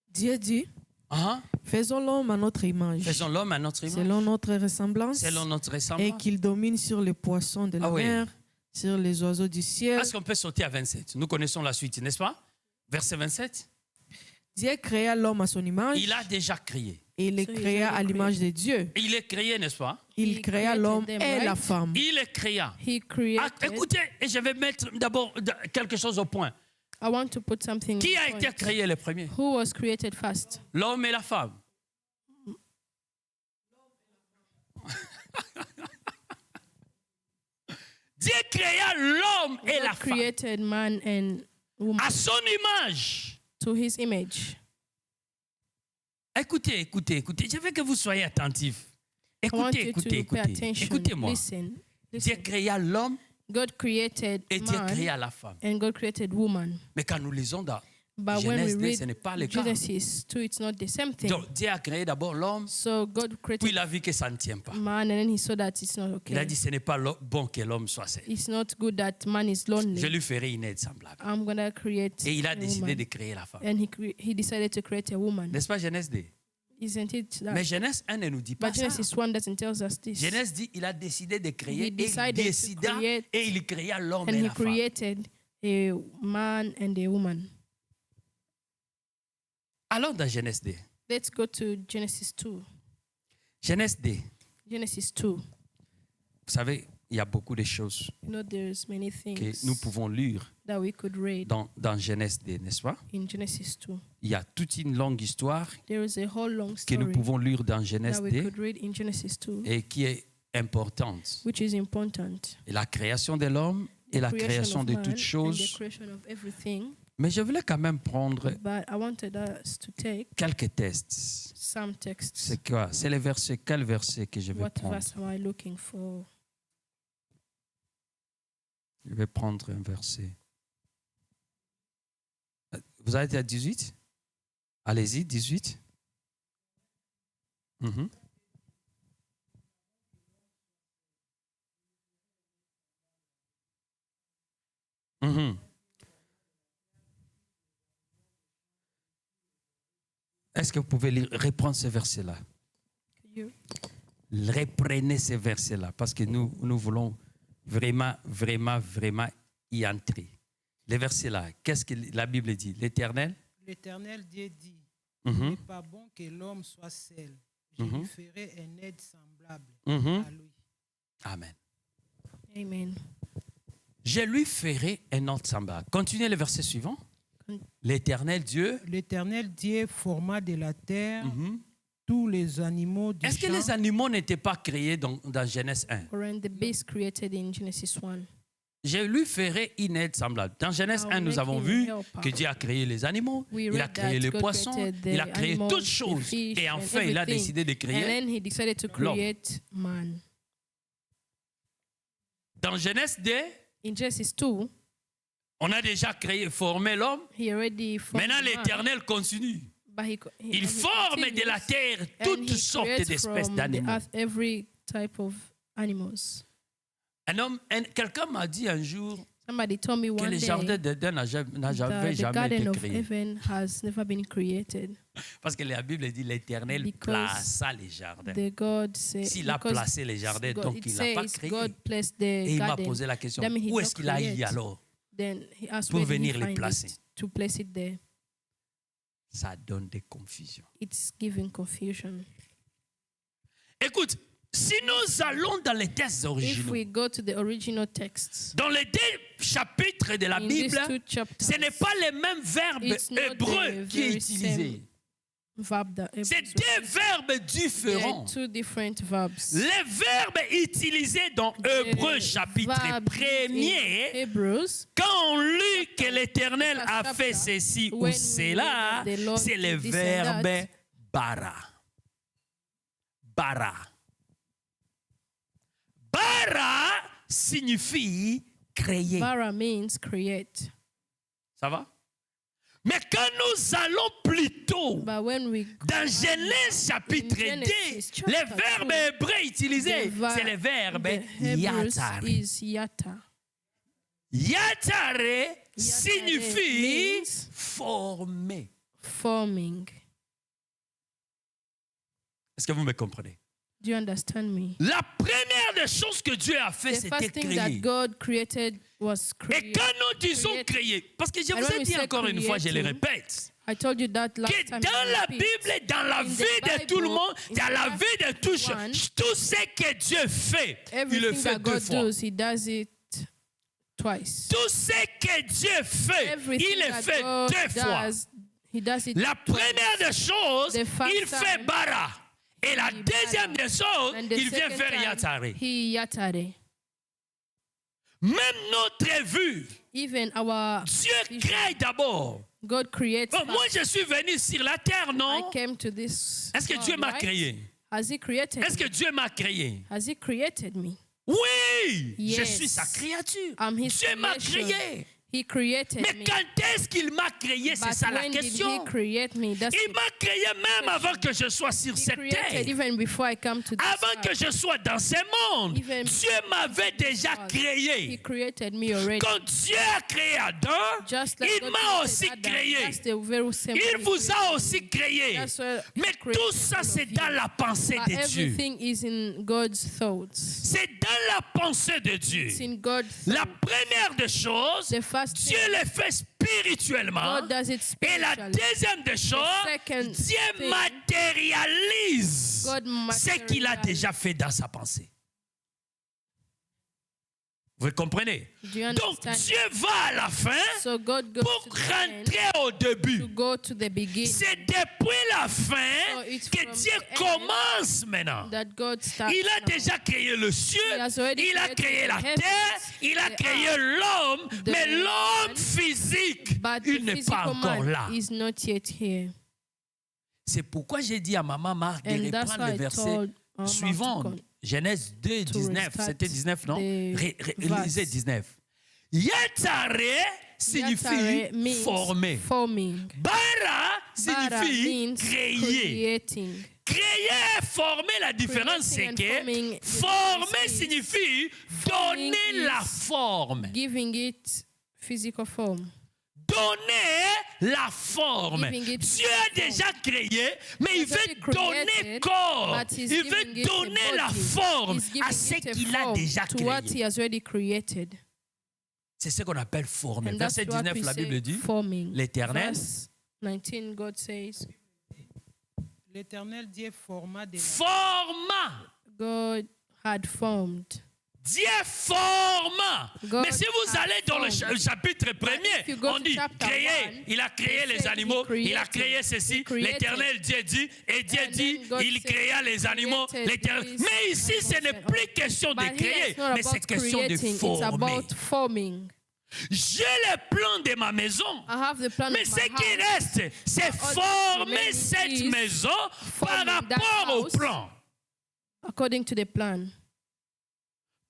Dieu dit, Ah, faisons l'homme à notre image, faisons l'homme à notre image, selon notre ressemblance, selon notre et ressemblance. qu'il domine sur les poissons de la Ah oui. mer, sur les oiseaux du ciel. Est-ce qu'on peut sauter à 27? Nous connaissons la suite, n'est-ce pas? Verset 27. Dieu créa l'homme à son image Il a déjà créé. et il le So he's créa à already l'image de Dieu. Il est créé, n'est-ce pas? Il He créa created l'homme them, et la right? femme. Il est créa. He Ah, created. écoutez, et je vais mettre d'abord quelque chose au point. I want to put something. Qui a on été point. créé le premier? Who was created first? L'homme et la femme. Dieu créa l'homme et la God femme created man and woman à son image. to his image. Écoutez, écoutez, écoutez. Je veux que vous soyez attentifs. I want Écoutez, you écoutez, to pay écoutez. attention. Écoutez-moi. Listen. Dieu Listen. créa l'homme God created et Dieu man créa la femme. and God created woman. Mais quand nous lisons dans But when we Genèse 2, read ce n'est pas le cas. Genesis 2, it's not the same thing. Donc, Dieu a créé d'abord l'homme, So God puis created il a vu que ça ne tient pas. man and then he saw that it's not Il a okay. dit, ce n'est pas bon que l'homme soit seul. It's not good that man is Je lonely. lui ferai une aide semblable. I'm going to create Et il a a décidé woman. de créer la femme. And he decided to create a woman. N'est-ce pas Genèse 2? Isn't it that? Mais Genèse 1 ne nous dit pas But ça. Genesis 1 doesn't tell us this. Genèse dit, il a décidé de créer, He et il decided to décida, create, et il créa l'homme And et he la femme. created a man and a woman. Allons dans Genèse 2. Let's go to Genesis 2. Genèse 2. Genesis 2. Vous savez, il y a beaucoup de choses You know, there's many que things nous pouvons lire that we could read dans Genèse 2, n'est-ce pas? in Genesis 2. Il y a toute une longue histoire There is a whole long que nous story pouvons lire dans Genèse that we 2 could read in Genesis 2, et qui est importante. which is important. Et la création de l'homme et la création of de man toutes and the choses. creation of everything. Mais je voulais quand même prendre But I wanted us to take quelques tests. some texts. C'est quoi? C'est le verset. Quel verset que je vais What prendre? verse am I looking for? Je vais prendre un verset. Vous avez été à 18? Allez-y, 18. Mhm. Mhm. Est-ce que vous pouvez reprendre ce verset-là? You. Reprenez ce verset-là parce que nous voulons vraiment y entrer. Le verset-là, qu'est-ce que la Bible dit? L'Éternel L'Éternel Dieu dit, Il n'est pas bon que l'homme soit seul. Je lui ferai un aide semblable à lui. Amen. Amen. Je lui ferai un autre semblable. Continuez le verset suivant. L'Éternel Dieu. L'Éternel Dieu forma de la terre tous les animaux du Est-ce que champ. les animaux n'étaient pas créés dans Genèse 1? Weren't the beast created in Genesis 1? Je lui ferai une aide semblable. Dans Genèse I'll 1, nous make avons him vu a helper. que Dieu a créé les animaux, We il a read créé that les God poissons, created the il a créé animals, toutes the choses. fish Et and enfin, il a everything. décidé de And créer then he decided to l'homme. create man. Dans Genèse 2, In Genesis 2, on a déjà créé, formé l'homme. he already formed Maintenant, man, l'Éternel continue. but Il and he forme de la continues, terre and toutes he sortes creates d'espèces from the d'animaux. earth every type of animals. Quelqu'un m'a dit un jour Somebody told me que one le day jardin d'Éden n'a jamais that the été Garden of créé. Heaven has never been created. Parce que la Bible dit l'Éternel Because plaça les jardins. The God said, S'il a because placé les jardins, God, donc it il ne l'a pas says créé. God placed the Et il m'a garden. posé la question, That means he où did est-ce not qu'il a eu create. alors Then he asked pour where did he venir les find placer? it to place it there. Ça donne des confusions. It's giving confusion. Écoute, si nous allons dans les textes If originaux, we go to the original texts, dans les 2 chapitres de la in these Bible, two chapters, ce n'est pas le même verbe it's not hébreu the qui est very utilisé. verb that C'est Hebrews 2 verbes There are différents. two different verbs. Les verbes utilisés dans Hébreux chapitre Verbs in 1er, Hebrews, quand on lit que l'Éternel a fait chapter, ceci ou when we cela, read that the Lord c'est le did this and that. verbe bara. Bara. Bara signifie créer. bara means create. Ça va? Mais quand nous allons plutôt But when we dans Genèse chapitre In 2, Genesis chapter le verbe 2, hébreu utilisé, c'est le verbe the Hebrews yatar. is yata. Yatare signifie means former. forming. Est-ce que vous me comprenez? Do you understand me? La première des choses que Dieu a fait, The c'était first thing that créer. God created was Et create. quand nous disons create. créer, parce que je And vous when ai we dit say encore une fois, je le creating, répète, I told you that last que time. dans I la repeat. Bible, dans la In the vie de tout le Bible, monde, in dans the la life vie de tous, one, tout ce que Dieu fait, il le Everything fait that 2 God fois. does, He does it twice. Tout ce que Dieu fait, Everything il le that fait God 2 fois. does, He does it La twice. première des choses, The first il fait time, bara. Et la he deuxième bara. des choses, And the il vient second faire time, yatare. He yatare. Même notre vue, Even our Dieu vision, crée d'abord. God creates. Bon, moi, first. je suis venu sur la terre, I non? came to this. Est-ce que world, Dieu m'a right? créé? Has He created Est-ce que me? Dieu m'a créé? Has He created me? Oui, je Yes. suis sa créature. I'm His Dieu m'a creation. créé. He created Mais me. quand est-ce qu'il m'a créé? C'est But ça la when did question. He create me? That's Il the m'a créé même avant que je sois sur He cette created terre. even before I come to this Avant que earth. je sois dans ce monde, Even Dieu m'avait déjà He créé. created me already. Quand Dieu a créé Adam, Just like il God m'a created aussi Adam, créé. that's the very same way Il He vous a created aussi me. créé. That's why He Mais created tout ça, all c'est of dans you. la pensée But de Dieu. everything is in God's thoughts. C'est dans la pensée de Dieu. It's in God's La thoughts. première des choses, The first Dieu thing, le fait spirituellement. God does it Et la spiritually. deuxième des choses, second Dieu thing, matérialise God ce qu'il a materializes. déjà fait dans sa pensée. Vous comprenez? Do you Donc understand? Dieu va à la fin So God goes pour to the end rentrer au début. to go to the beginning. C'est depuis la So fin it's que from Dieu the end commence maintenant. That God starts Il a now. déjà créé le ciel, He has already il a created créé la the terre, heavens, il a the créé earth, l'homme, the mais l'homme man, physique, But il the n'est pas physical encore man là. is not yet here. C'est pourquoi j'ai dit à maman Marc de And that's reprendre why le I verset told Mark suivant, to Genèse 2, to 19. restart C'était 19, non? the Lisez verse. 19. Yatare signifie Yatare means former. forming. Bara Bara signifie means créer. creating. Créer, former, la différence c'est Creating and forming, que the former difference is signifie forming donner la is forme. Giving it physical form. Donner la forme. Giving it Dieu a déjà créé, mais il He's already veut donner created, corps. but he's Il giving veut it a donner la body. forme He's giving à ce it a qu'il a form déjà to what he créé. has already created. C'est ce qu'on appelle former. And that's Verset what 19, we la say Bible dit, forming. l'Éternel Verse 19, God says, l'Éternel Dieu forma de la Forma. God had formed. Dieu forma. God Mais si vous had allez dans le formed. chapitre if premier, you go on to dit chapter créer. 1, Il a créé it les said he animaux, il a created. créé ceci. He created. L'Éternel Dieu dit, et Dieu And dit, then God il said créa he les animaux. created l'Éternel. these Mais ici, ce n'est animals plus and question de But here créer, it's not mais c'est about question de creating, it's former. about forming. J'ai le plan de ma maison. I have the plan Mais of ce my qui house. reste, c'est All that's former remaining cette is maison par forming that rapport au house. plan. According to the plan.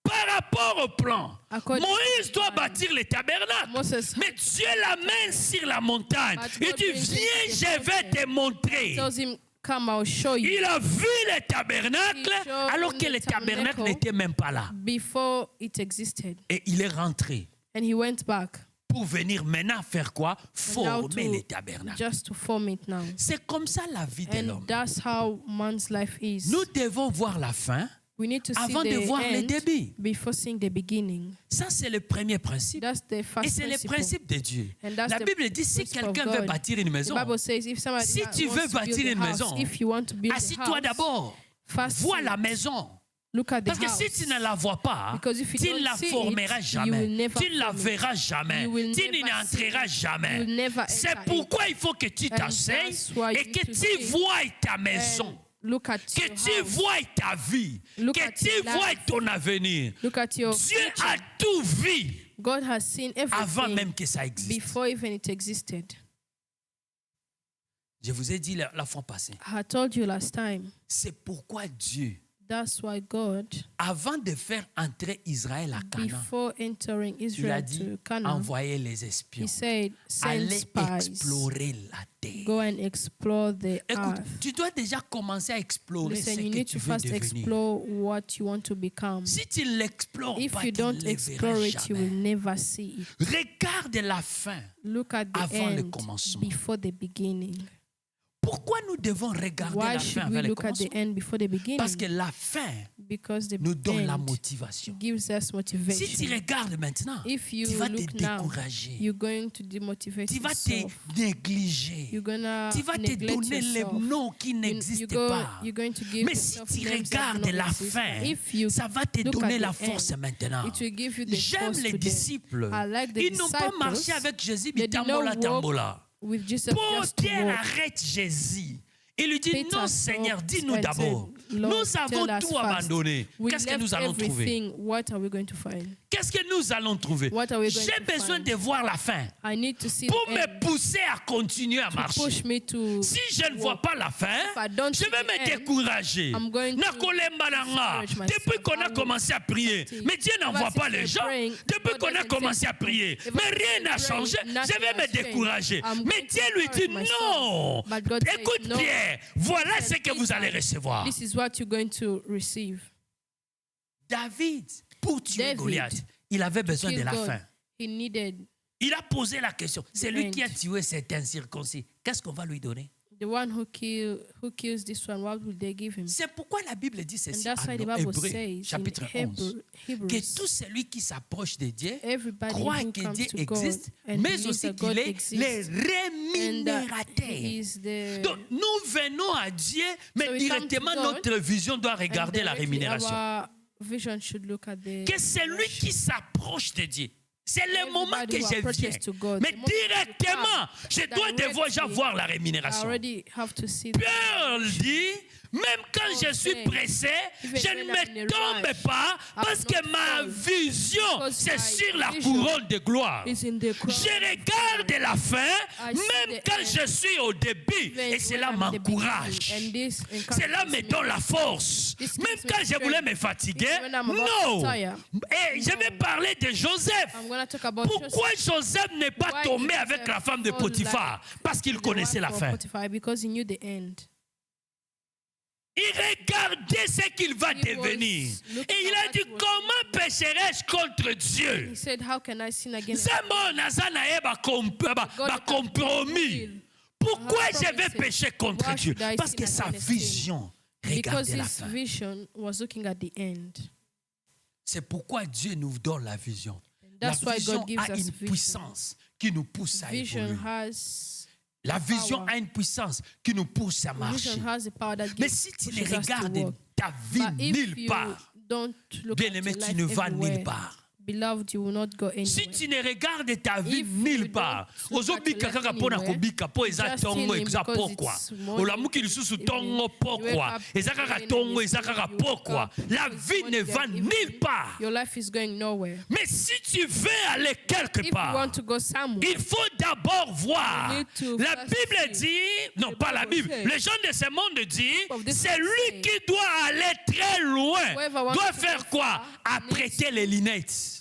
Par rapport au plan. According Moïse to the doit plan. bâtir le tabernacle. Moses Mais Dieu l'amène sur la montagne. But Il God dit, brings him viens, to the je vais mountain. te montrer. Tells him, come, I'll show you. Il a vu le tabernacle He showed alors him que the le tabernacle tabernacle. n'était même pas là. Before it existed. Et il est rentré And he went back. pour venir maintenant faire quoi? And now Former le tabernacle. just to form it now. C'est comme ça la vie de And l'homme. that's how man's life is. Nous devons voir la fin We need to see avant de the voir le end début. before seeing the beginning. Ça, c'est le premier principe. That's the Et first c'est le principle. principe de Dieu. And that's La the Bible dit, si principle of quelqu'un veut God. bâtir une The maison, Bible says if somebody si tu wants veux to build bâtir a une house, maison, if you want to build a assis-toi house, d'abord. first Vois see la it. maison. Look at the Parce que house. si tu ne la vois pas, Because if you tu don't ne la see formeras it, you jamais. will never Tu ne la form it. verras jamais. You will Tu n'y never see entreras it. jamais. You will never C'est enter pourquoi il faut que tu And t'asseyes that's why you et que need to tu see vois ta And maison. look at Que your tu house. vois ta vie. Look Que at tu your vois life. ton avenir. Look at your Dieu future. a tout vu God has seen avant everything même que ça existe. before even it existed. Je vous ai dit la fois passée. I told you last time. C'est pourquoi Dieu, That's why God, avant de faire entrer Israël à Canaan, before entering il a Israel dit to Canaan, envoyez les espions. he said, send Allez spies. explorer la terre. Go and explore the Écoute, earth. tu dois déjà commencer à explorer Listen, ce you que need tu to veux first devenir. explore what you want to become. Si tu ne l'explores If pas, you tu ne don't le explore verras it, you will jamais. never see it. Regarde la fin. Look at the Avant le end commencement. before the beginning. Pourquoi nous devons regarder Why la fin should avant we le look at the commencement? end before the beginning? Parce que la fin Because the nous donne la end motivation. gives us Si tu motivation. regardes maintenant, If you tu vas te look now, décourager. you're going to demotivate Tu vas te yourself. négliger. You're gonna Tu vas te neglect donner les yourself. noms qui n'existent pas. You're going to give Mais si yourself tu names that regardes do not la exist. fin, If you ça va te look donner at la the force end, maintenant. it will give you the J'aime force les today. disciples. I like the Ils n'ont pas disciples. marché avec Jésus, They mais did not tambola, walk tambola. with Jesus Paul, just to Pierre walk. arrête Jésus. Il lui dit, Peter non Seigneur, stopped dis-nous and d'abord. said, Lord, Nous avons tell us tout first. abandonné. We Qu'est-ce que left nous allons trouver? everything. What are we going to find? Qu'est-ce que nous allons trouver? What are we going J'ai to besoin find? de voir la fin I need to see pour the me end pousser à continuer à to marcher. push me to Si je ne vois walk. pas la fin, If I don't je see vais the me end, décourager. I'm going to Nakolemba nanga. discourage myself. Depuis qu'on I a will commencé à prier, fatigue. mais Dieu n'envoie Ever pas since les we're gens. praying, Depuis God qu'on a doesn't commencé send à prier, people. mais Ever rien since n'a we're changé. praying, Je nothing vais me has changed. décourager. I'm Mais going to Dieu lui dit discourage myself. non. But God says, Écoute no. Pierre, voilà ce Listen, que vous allez Peter, recevoir. This is what you're going to receive. David, pour tuer David, Goliath, il avait besoin de Kill la God. fin. He needed Il a posé la question. C'est lui end. qui a tué cet incirconcis. Qu'est-ce qu'on va lui donner? the one who kills this one. What will they give him? C'est pourquoi la Bible dit And ceci that's why the en Bible Hébreux, says chapitre in 11, que Hebrews, tout celui qui s'approche de Dieu everybody croit who que comes Dieu to God existe, and mais believes aussi that God qu'il est exists le and that rémunérateur. He is the Donc, nous venons à Dieu, mais So we come to directement God, notre vision doit and regarder la directly rémunération. our vision should look at the Que celui qui s'approche de Dieu, c'est le moment que Everybody who je approaches viens. to God, Mais the moment you directement, come, je dois devoir déjà directly, voir la I rémunération. already have to see Pierre dit, même quand je suis says, pressé, even je ne when I'm in me a tombe rush, pas parce not que ma fall, vision, because c'est my sur la vision couronne de gloire. is in the crown Je of regarde la fin, I see même the quand end, je suis au début, even et cela when I'm in the beginning, m'encourage. and this Cela encourages me me. donne la force. This Même gives me quand je voulais strength. me fatiguer, Even when I'm about non. to tire. Et je vais parler de Joseph. I'm going to talk about Pourquoi Joseph n'est pas Why tombé Joseph avec la femme de fall Potiphar? Parce qu'il the connaissait la wife of fin. Potiphar, because he knew the end. Il regardait ce qu'il va He devenir. was looking Et il at a what dit, he was comment pécherai-je contre Dieu? He said, how can I sin against Nzambe naza na ye compromis. Pourquoi je vais pécher contre Why Dieu? should I Parce sin que sa against him? vision Because regardait la his fin. vision was looking at the end. C'est pourquoi Dieu nous donne la vision. La That's why vision God gives a us une vision. puissance qui nous pousse à Vision évoluer. has La vision power. a une puissance qui nous pousse à marcher. Vision has the power that Mais si tu ne pushes us to regardes walk. ta vie But if nulle you part, don't look bien at aimé, your tu life ne vas nulle everywhere, part. beloved, you will not go anywhere. Si tu ne regardes ta vie If nulle you part, don't look at ozobika your life kaka pona anywhere, kobika po eza just tongo healing eza because pokwa. it's morning, Olamuki lisusu it's tongo evening. You pokwa. wake up Eza kaka early tongo, and eza you kaka wake pokwa. up. La It's vie ne morning va and nulle evening. part. Your life is going nowhere. Mais si tu veux aller quelque If you part, want to go somewhere, il faut d'abord voir. You need to La first Bible see. dit, non The pas la Bible Bible, says. les gens de ce monde disent, Of this c'est world lui say. qui doit aller très loin. Whoever wants Doit to faire go quoi? far Apprêter les lunettes.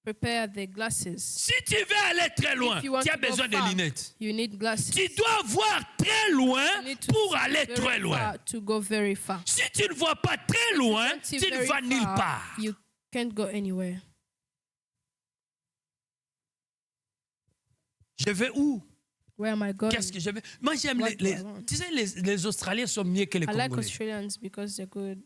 prepare the glasses. Si tu veux aller très loin, If you want tu as to go besoin de far, lunettes. You need glasses. Tu dois voir très loin You need to pour see aller very très loin. far to go very far. Si tu ne vois pas très loin, See tu ne very vas nulle far, part. You can't go anywhere. Je vais où? Where am I going? Qu'est-ce que je vais? Moi, j'aime What les, do I want? tu sais, les Australiens sont mieux que les I like Congolais. Australians because they're good,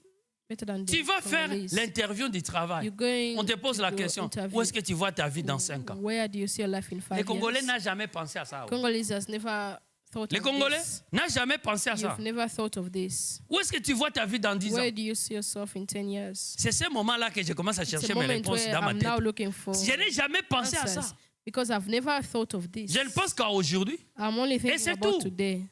better than the Tu vas faire Congolese. l'interview du travail. You're going On te pose to la do question, interview. où est-ce que tu vois ta vie dans 5 ans? Where do you see your life in 5 Les Congolais years? n'ont jamais pensé à ça. Congolese has never thought Les of Congolais this. n'ont jamais pensé à ça. You've never thought of this. Où est-ce que tu vois ta vie dans 10 ans? Where do you see yourself in 10 years? C'est ce moment-là que je commence à It's a chercher mes moment réponses where dans ma I'm now tête. looking for Je n'ai jamais pensé à ça. answers because I've never thought of this. Je ne pense qu'à aujourd'hui. I'm only thinking c'est about tout. today.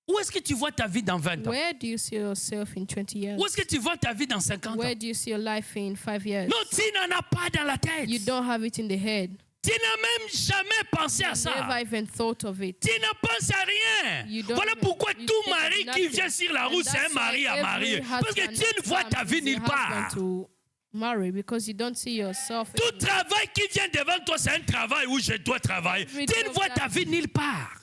Où est-ce que tu vois ta vie dans 20 ans? Where do you see yourself in 20 years? Où est-ce que tu vois ta vie dans 50 ans? Where do you see your life in 5 years? Non, tu n'en as pas dans la tête. You don't have it in the head. Tu n'as même jamais pensé à ça. Never even thought of it. Tu n'as pensé à rien. You don't Voilà even- pourquoi you tout think mari qui nothing. vient sur la And route, c'est that's un mari why à every marier. Parce que husband tu ne vois that ta comes vie is a nulle part. husband to marry because you don't see yourself. Tout travail qui vient devant toi, c'est un travail où je dois travailler. Every Tu ne job vois that- ta vie nulle part.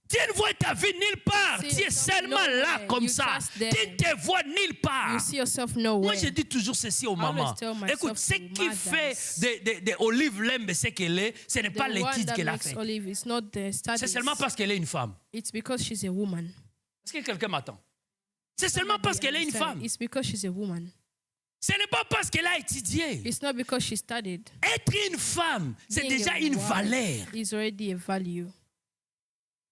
Tu ne vois ta vie nulle part. See Tu es yourself seulement nowhere. là comme You ça. just there. Tu ne te vois nulle part. You see yourself Moi, nowhere. je dis toujours ceci aux always mamans. tell myself Écoute, ce to qui mothers. fait de Olive Lembe ce qu'elle est, ce n'est The pas one l'étude that qu'elle a makes faite. Olive is not the C'est studies. seulement parce qu'elle est une femme. It's because she's a woman. Est-ce que quelqu'un m'attend? C'est seulement parce qu'elle est une femme. It's because she's a woman. Ce n'est pas parce qu'elle a étudié. It's not because she studied. Être une femme, c'est Being déjà a une wife valeur. is already a value.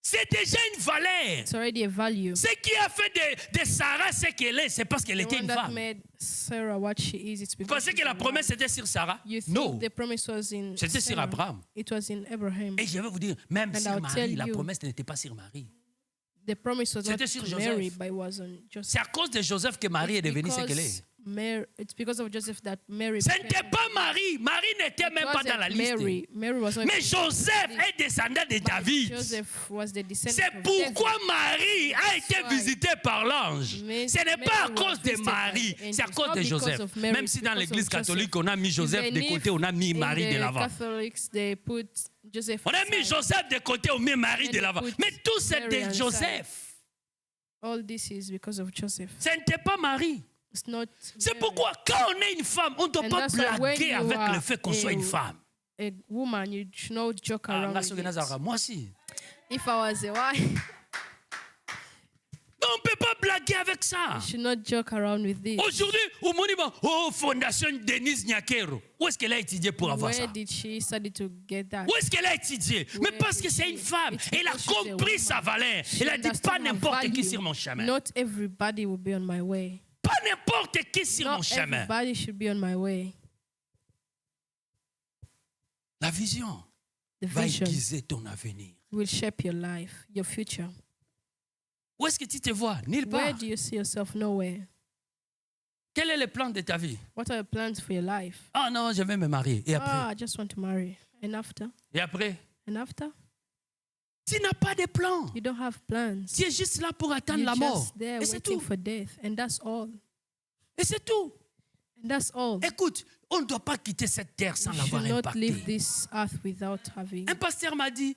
C'est déjà une valeur. It's already a value. Ce qui a fait de Sarah ce qu'elle est, c'est parce qu'elle The était one une that femme. made Sarah what she is, it's Vous because pensez she's que a la promesse woman. était sur Sarah? You think Non. the promise was in C'était sur Sarah. Abraham. It was in Abraham. Et je vais vous dire, même And sur I'll Marie, tell la you- promesse n'était pas sur Marie. The promise was not C'était sur to Joseph. Mary, but it was on Joseph. C'est à cause de Joseph que Marie est devenue ce qu'elle est. It's because of Joseph that Mary Ce became- n'était pas Marie. Marie n'était It même pas wasn't dans la liste. Mary. Mary was not Mais Joseph est descendant de but David. Joseph was the descendant C'est of pourquoi David. Marie a été why visitée par l'ange. Mary Ce n'est pas à was cause de visited by Marie, angels. c'est à cause Not de because Joseph. of Mary, Même si it's dans because l'église of catholique, Joseph. on a mis Joseph de Even côté, if on a mis in Marie de the l'avant. Catholics, they put Joseph On a mis aside. Joseph de côté, on met Marie And de they l'avant. put Mais tout c'est Mary de aside. Joseph. All this is because of Joseph. Ce n'était pas Marie. It's not C'est Mary. pourquoi quand on est une femme, on ne doit And pas that's why when blaguer you avec are le fait qu'on soit une femme. a woman, you should not joke Ah, around nga with soki it. nazalaka mwasi. If I was a wife, On ne peut pas blaguer avec ça. you should not joke around with this. Aujourd'hui, au monument, oh, Fondation Denise Nyakero. Où est-ce qu'elle a étudié pour avoir ça? Where did she study to get that? Où est-ce qu'elle a étudié? Mais Where parce did que c'est she- une femme. It's Elle a because she's a compris woman. sa valeur. She Elle a dit understood pas her n'importe qui value. sur mon chemin. Not everybody will be on my way. Pas n'importe qui sur mon Not chemin. everybody should be on my way. La vision The va vision aiguiser ton avenir. will shape your life, your future. Où est-ce que tu te vois? Nulle Where part. do you see yourself? Nowhere. Quel est le plan de ta vie? What are your plans for your life? Ah non, je vais me marier. Et après? I just want to marry. And after? Et après? And after? Tu n'as pas de plan. You don't have plans. Tu es juste là pour attendre You're la mort. just there Et c'est waiting tout. for death. And that's all. Et c'est tout. And that's all. Écoute, on ne doit pas quitter cette terre sans You l'avoir should not leave impacté. this earth without having. Un pasteur m'a dit,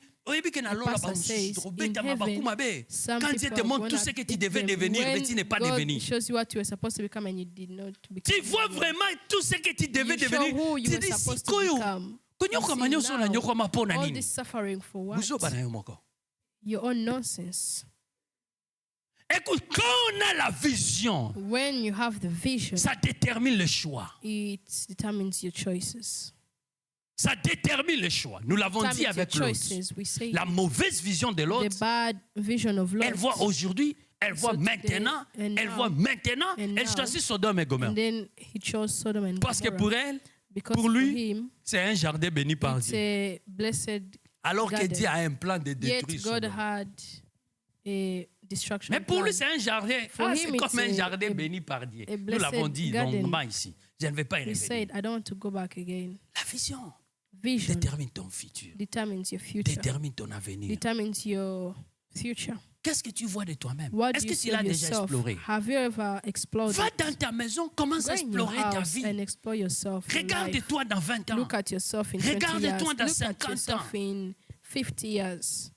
pastor says, in heaven, some quand Dieu te people montre tout gonna ce que tu beat devais them. devenir, mais When tu n'es pas God devenu. shows you what you were supposed to become and you did not become. Tu vois vraiment tout ce que tu devais You show devenir. who you Tu were dis, supposed to sikoyo, become. konyoka You see manyoso na now, nyokoma mpo na all nini? this suffering for what? Buzoba na yo moko. Your own nonsense. Écoute, quand on a la vision, When you have the vision, ça détermine le choix. it determines your choices. Ça détermine le choix. Nous l'avons Time dit is your avec l'autre. choices. We say La mauvaise vision de the l'autre, bad vision of elle Lot. voit aujourd'hui, elle voit So today, maintenant, and elle now, voit maintenant, and elle now, choisit Sodome et Gomorrhe. And then he chose Sodom and Parce que Gomorrah. pour elle, Because pour for lui, him, c'est un jardin béni par it's Dieu. a blessed Alors que garden. Dieu a un plan de Yet détruire God Sodome. had a destruction Mais pour plan. lui, c'est un jardin. For Ah, him, c'est comme it's un a- jardin a- béni par Dieu. a Nous l'avons blessed dit garden. longuement ici. Je ne vais pas y He revenir. said, I don't want to go back again. La vision Vision détermine ton futur, determines your future, détermine ton avenir. determines your future. Qu'est-ce que tu vois de toi-même? What Est-ce do que you tu see l'as of déjà yourself? exploré? Have you ever explored Va it? dans ta maison, commence Go à in your explorer ta house vie. and explore yourself. your life. Regarde-toi dans 20 ans. Look at yourself in 20 years. Regarde-toi dans Look 50 at yourself in 50 years.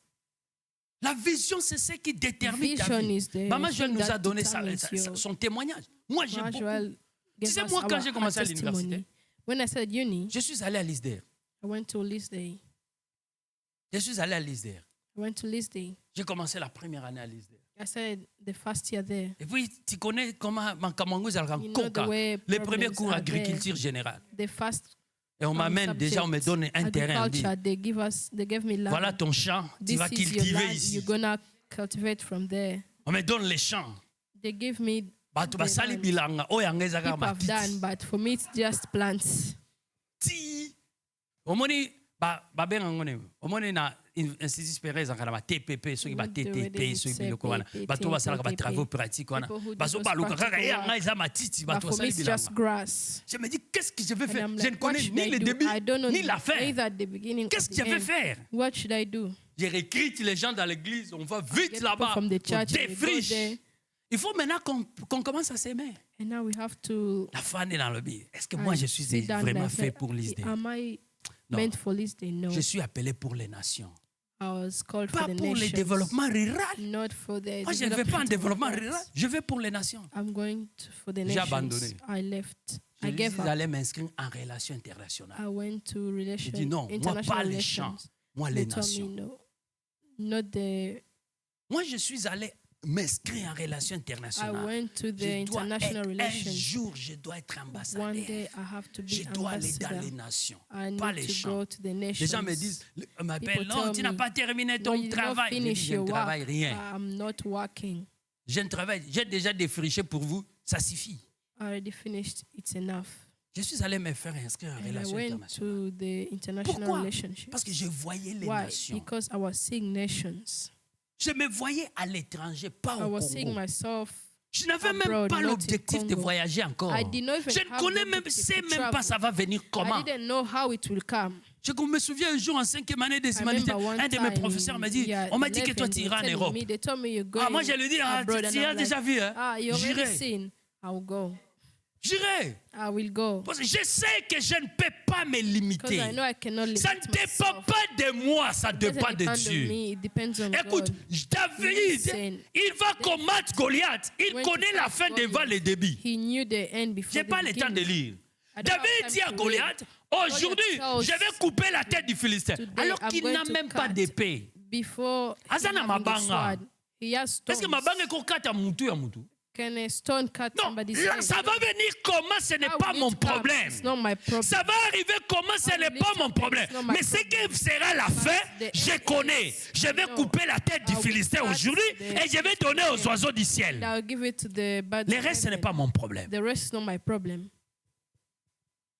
La vision, c'est ce qui détermine ta Vision vie. is the Maman Joël thing nous a that donné determines your- son témoignage. Moi, j'ai Mama beaucoup. Joel gave sais, us moi, quand our- j'ai her commencé à testimony. l'université, When I started uni, Je suis allé à l'ISDER. I went to Lisday. Je suis allé à l'ISDER. I went to Lisday. J'ai commencé la première année à l'ISDER. I started the first year there. Et puis, tu connais comment Mankamango You know the way les premiers problems cours are there. agriculture générale. The first Et on m'amène déjà, on me donne un terrain. On dit, agriculture, they gave me land. voilà ton champ, tu This vas is your cultiver land. ici. You're gonna cultivate from there. On me donne les champs. They gave me Bato the basali land. bilanga oyo angezaka People have done, matiti. but for me it's just plants. Ti. Omoni babenga ngone. Omoni na institut supérieur ezaka na TPP soki ba TTP soki biloko wana. Bato basalaka ba travaux pratiques wana. People who do Baso those baluka kaka practical yanga work. eza matiti But bato for me basali it's just bilanga. grass. Je me dis qu'est-ce que je vais And faire? I'm Je ne like, what connais should ni I le do? début I don't know ni la fin. either the beginning Qu'est-ce or que je the vais end. faire? What should I do? Je recrute les gens dans l'église, on va Get vite people là-bas, from the on church and we go défriche. there. Il faut maintenant qu'on commence à s'aimer. And now we have to La femme est dans le billet. Est-ce que moi je suis sit down vraiment and fait say, pour l'ISD? Am I Non. meant for Lisday? No. Je suis appelé pour les nations. I was called Pas for the pour le nations. développement rural. Not for the Moi je ne vais pas en development développement of rural, works. je vais pour les nations. I'm going for the J'ai nations. abandonné. I left. Je I gave suis up. allé m'inscrire en relation internationale. I went to J'ai dit non, moi international pas les champs, relations. moi They les told me nations. no, not the. Moi je suis allé m'inscrire en relation I internationale. went to the Je dois international être, un relations. jour, je dois être One ambassadeur. day I have to Je be dois aller dans ambassador. les nations, I pas need les to champs. go to the nations. Les gens me disent, m'appellent, People non, tell tu n'as me, pas terminé No, ton you did not travail. Je dis, finish je ne your travaille work. rien. I'm not working. Je ne travaille, j'ai déjà défriché pour vous, ça suffit. I already finished. It's enough. Je suis allé me faire inscrire en And I relation went internationale. to the international Pourquoi? relationships. Parce que je voyais les Why? nations. Because I was seeing nations. Je me voyais à l'étranger, pas I au was seeing Congo. myself. Je n'avais même abroad, pas not in l'objectif de Congo. voyager encore. I did not even Je ne have connais the même, objective sais to même pas travel. ça va venir comment. I didn't know how it will come. Je me souviens un jour en 5e année des humanités, remember one un de mes time professeurs m'a dit, in on m'a dit que toi 11, tu iras en they Europe. telling me- They told me you're going Ah, moi je lui dis, ah, abroad, and tu as I'm like, déjà vu, hein? Ah, you already J'irai. seen. I will go. J'irai. I will go. Parce que je sais que je ne peux pas me Because limiter. I know I cannot limit Ça ne dépend myself. pas de moi, ça It doesn't dépend de depend on Dieu. me, it depends on Écoute, God. David, Listen. il va combattre Goliath. Il When connaît to la fight fin Goliath, devant le début. He knew the end Je before n'ai the pas le temps de beginning. lire. I don't have David time dit à to Goliath, read. aujourd'hui, Goliath je vais couper la tête du Philistin. Today, Alors I'm qu'il going n'a to même pas cut d'épée. Before Asa him na having the mabanga. sword, he has Est-ce que stones. mabanga kokata mutu ya mutu? Can a stone cut Non, somebody's là, head? ça va venir comment, ce n'est How pas will mon it come? problème. It's not my problem. Ça va arriver comment, ce How n'est will pas it mon happen? problème. It's not my Mais ce problem. qui sera la fin, the je end connais. is- Je vais No. couper la tête du I will Philistin cut aujourd'hui the- et je vais donner aux oiseaux du ciel. I'll give it to the birds Le of reste, ce n'est heaven. pas mon problème. The rest is not my problem.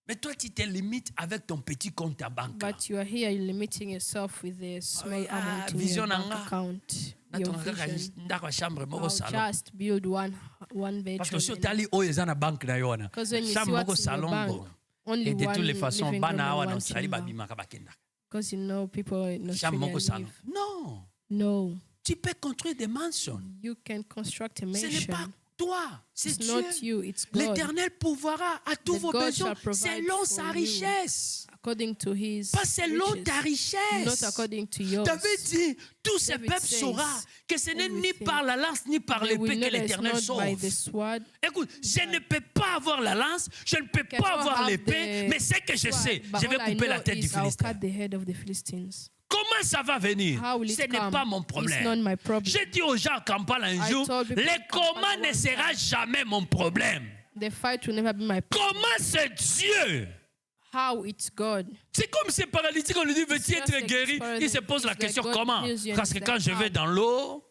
Mais toi, tu te limites avec ton petit compte à banque. là. But you are here, you're limiting yourself with a small Ah, amount in vision your bank nanga. account. Your Natonga kaka vision. ndako ya chambre moko I'll salon. just build one Parce que bedroom. si otali oyo eza na banque na yo wana. Because when you see Chambre moko what's in your salon bank, bon. only Et de one toutes les façons, living room bana and awa na one osali chamber. babimaka bakenda. Because you know people in Chambre Australia moko salon. live. Non. No, Tu peux construire des mansions. you can construct a Ce n'est mansion. pas toi, c'est It's Dieu. not you, it's God. L'Éternel pourvoira à tous The vos God besoins shall provide selon for sa you. richesse. According to his Pas selon riches, ta not richesse. according to yours. David dit, tout ce David peuple says, saura que ce n'est ni everything. par la lance ni par They will l'épée know que that it's l'Éternel not by sauve. the sword. Écoute, je ne peux pas avoir la lance, je ne peux Cannot pas avoir have l'épée, the mais c'est que je sword, sais, but je vais all I couper la know tête du is I'll Philistin. cut the head of the Philistines. Comment ça va venir? How will Ce it n'est come? pas mon It's not problème. my problem. J'ai dit aux gens à Kampala un I jour, told people les in Kampala comment ne one sera jamais mon problème. The fight will never be my problem. Comment c'est Dieu how it's God. C'est comme ces paralytiques, on lui dit, veux-tu It's just être guéri? like Il se pose la it's question, like God comment? heals you and Parce que it's quand like je vais how. dans l'eau,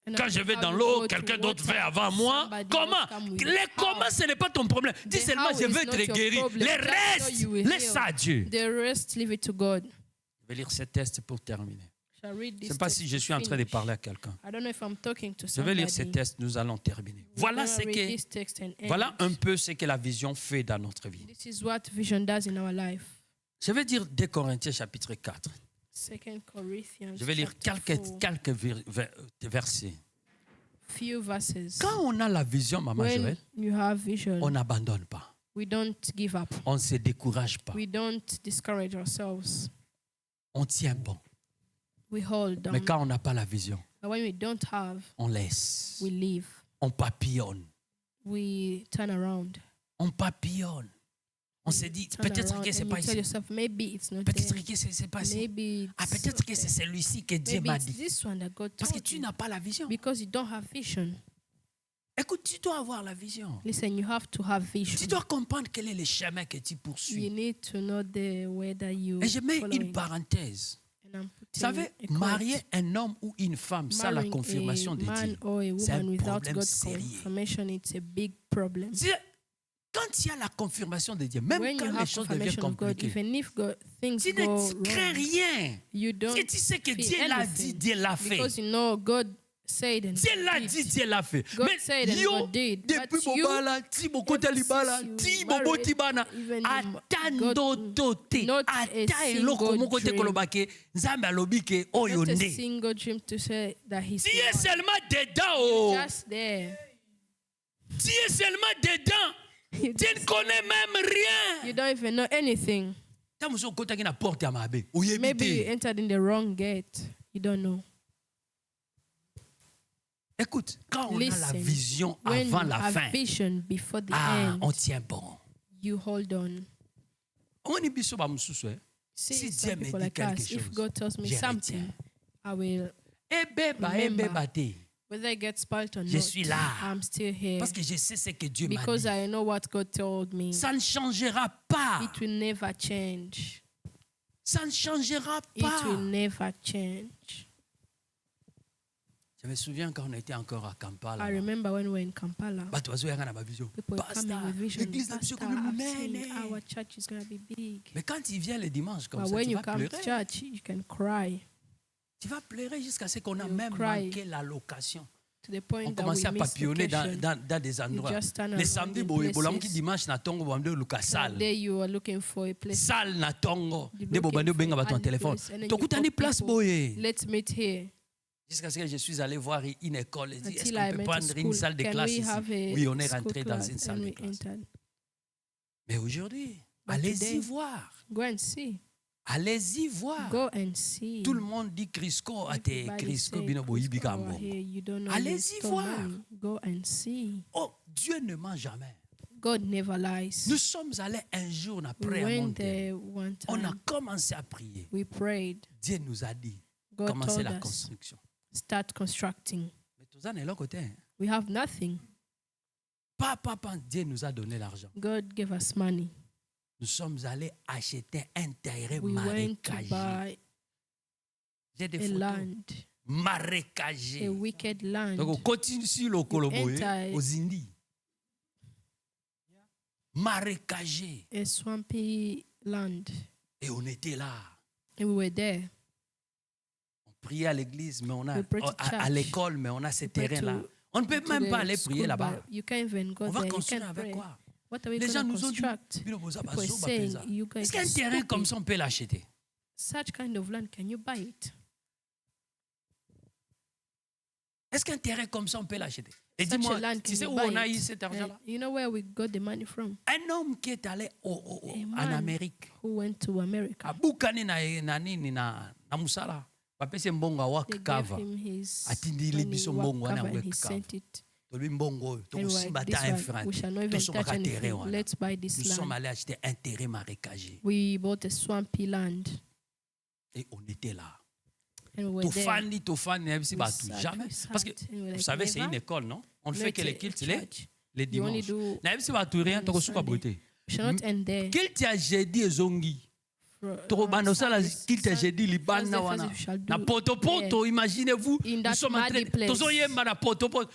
And quand I je vais how dans you l'eau, go to quelqu'un d'autre water, va avant moi. somebody Comment? else come with Les how. comment, ce n'est pas ton problème. Dis The seulement, how je is veux not être your guéri. problem. Les That's how restes, you will laisse heal. ça à Dieu. The rest, leave it to God. Je vais lire ce test pour terminer. Shall read Je ne this sais pas text si je to suis en train de finish. parler à quelqu'un. I don't know if I'm talking to Je vais lire ce somebody. test, nous allons terminer. Voilà, We're ce gonna read this que, text and end. voilà un peu ce que la vision fait dans notre vie. This is what vision does in our life. Je vais dire 2 Corinthiens chapitre 4. 2 Corinthians. Je vais lire chapter 4, quelques versets. few verses. Quand on a la vision, Maman When Joël, you have vision, on n'abandonne pas. we don't give up. On ne se décourage pas. We don't discourage ourselves. On tient bon. We hold Mais on. quand on n'a pas la vision, But when we don't have, on laisse. we leave. On papillonne. We turn around. On papillonne. On se dit, Turn peut-être around que ce n'est and pas you tell ici. yourself, maybe it's not Peut-être there. que ce n'est pas ici. Maybe Ah, it's peut-être not que c'est there. celui-ci que Dieu Maybe m'a it's dit. this one that God Parce que told tu you. n'as pas la vision. Because you don't have vision. Écoute, tu dois avoir la vision. Listen, you have to have Tu vision. dois comprendre quel est le chemin que tu You poursuis. need to know the way that you Et je mets une following. parenthèse. And I'm Vous putting savez, a quote. marier un homme ou une femme sans la Marrying confirmation a de man Dieu, or a c'est un woman without problème God's sérieux. confirmation, it's a big problem. Quand il y a la confirmation de Dieu, même When quand you les have choses deviennent confirmation of God, compliquées, even if things tu go ne crains wrong, rien. you don't Si tu sais que feel Dieu l'a dit, anything. Dieu l'a fait. Because you know God said and Dieu l'a did. dit, Dieu l'a fait. God Mais said and yo, God did. depuis But you, Bobala, ti Bokota Libala, since you ti Bobo married, Tibana, even atando God, tote, not a ata eloko single moko te dream. kolobake, nzambe alobi ke oyo not a nde. single dream to say that He's Tu the es one. seulement dedans, oh. Just there. Tu es seulement dedans. You, Tu ne connais même rien. you don't even know anything. Ta muso kota ki na porte ya mabe, oyebi Maybe you te. entered in the wrong gate. You don't know. Écoute, quand on a la Listen, vision when avant you la have fin, vision before the ah, on end, tient bon. you hold on. On est biso ba mususu, eh. See, Si some Dieu me people dit like quelque us, if chose, God tells me je something, retiens. I will, Ebeba, Remember. ebeba te. whether it gets spoiled or Je not, suis là. I'm still here. Parce que je sais ce que Dieu m'a Because dit. I know what God told me. Ça ne changera pas. It will never change. Ça ne changera It will pas. never change. Je me souviens quand on était encore à Kampala. I remember when we were in Kampala, Bato bazoyanga na ba vision. people were coming Pastor, with vision. l'église de Pastor, Monsieur comme I've seen monnaie. our church is going to be big. Mais quand il vient le dimanche comme But ça, when tu you vas come to pleurer. church, you can cry Tu vas pleurer jusqu'à ce qu'on a You même cry. manqué la location. to the point On that commençait à we miss papillonner location. dans des endroits. just turn Les around samedis, in boye, bolamki places. dimanche na tongo bamde luka salle. There you are looking for a place. Salle na tongo. You De bobande looking benga for bato en a téléphone. place, and then Tokuta you ni call place people. boye. Let's meet here. Jusqu'à ce que je suis allé voir une école et dit, est-ce Until qu'on I peut met to prendre une school. salle de Can classe we ici? have a Oui, on est school rentré dans class? une salle And de we classe. entered. Mais aujourd'hui, But allez-y today, voir. Go and see. Allez-y voir. Go and see. Tout le monde dit Crisco a été Everybody Crisco say, bino boyibi "Crisco, over kambo. here, you don't know Allez-y you stole voir. money." Go and see. Oh, Dieu ne ment jamais. God never lies. Nous sommes allés un jour We après à went Montaigne. there one On a time. commencé à prier. We prayed. Dieu nous a dit, God commencez told la us, construction. start constructing. Mais tout ça n'est l'autre côté. Hein. We have nothing. Papa, Dieu nous a donné l'argent. God gave us money. Nous sommes allés acheter un terrain We went to marécagé. buy J'ai des a photos. land, Marécagé. a wicked land. Donc, on continue sur le Koloboé, enter aux Indies. Marécagé. a swampy land. Et on était là. And we were there. On priait à l'église, mais on a We prayed to à church. l'école, mais on a ce We prayed terrain-là. to- On ne peut to même the pas aller prier school, là-bas. but you can't even go On va there. You construire can't avec pray. quoi? What are we Les gens going to nous ont dit, construct? Bino Boza People Bazo, are saying, Bapeza. you guys Est-ce qu'un are terrain stupid. comme ça, on peut l'acheter? Such kind of land, can you buy it? Est-ce qu'un terrain comme ça, on peut l'acheter? Et Such a dis-moi, land, tu can sais you où buy on a eu it? cet argent-là? You know where we got the money from? Un homme qui est allé en man Amérique, Who went to America. à Bukani na Musala, bapesi mbongo a They wak gave cover. him his Atindili money, biso work mbongo wana cover, and he work sent cover. it. Tolobi mbongo, And we're tokosimba like, ta this one, infrante. we shall not even touch Tosomaka terrain anything. wana. Let's buy this Nous sommes land. allés acheter un terrain marécagé. We bought a swampy land. Et on était là. And we were there. Tofani, We batou. sat, Jamais. we sat, Parce que, and we're vous like, savez, c'est never. une école, non? On ne fait Not que a les cultes church. les You only dimanches. do Na yebisi batou rien, on tokosuka Sunday. beauté. We shall not end there. Qu'il t'a jeudi ezongi. Trop banosala qu'il t'a jeudi libana wana. Na potopoto, imaginez-vous, nous sommes en train de potopoto.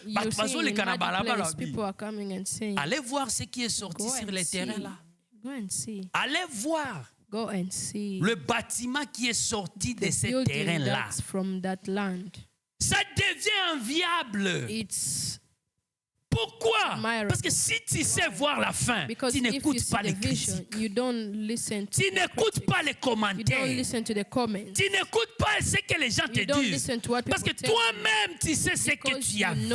People are coming and saying, allez voir ce qui est sorti sur les terrains là. Go and see. Allez voir. Go and see. Le bâtiment qui est sorti de ce terrain-là. From that land. Ça devient inviable. Pourquoi? Parce que si tu sais voir la fin, tu n'écoutes pas les critiques. Tu n'écoutes pas les commentaires. Tu n'écoutes pas ce que les gens te disent. Parce que toi-même, tu sais ce que tu as vu.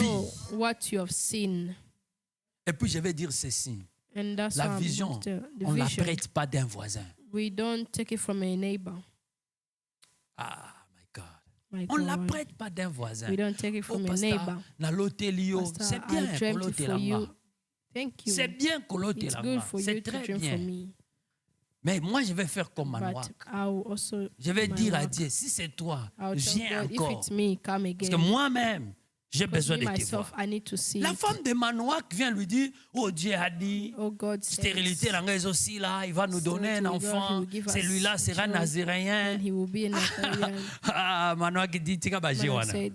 Et puis je vais dire ceci. La vision, on ne la prête pas d'un voisin. We don't take it from a neighbor. Ah, my God. On ne la prête pas d'un voisin. We don't take it from a neighbor. C'est bien pour l'hôtel là-bas. Thank you. C'est bien pour l'hôtel là-bas. C'est très bien. Mais moi, je vais faire comme Manoak. Je vais dire à Dieu, si c'est toi, viens encore. Parce que moi-même, j'ai besoin de te voir. La femme de Manoak vient lui dire, oh Dieu a dit, stérilité dans aussi là, il va nous donner un enfant, celui-là sera nazaréen. Ah, Manoak dit, tu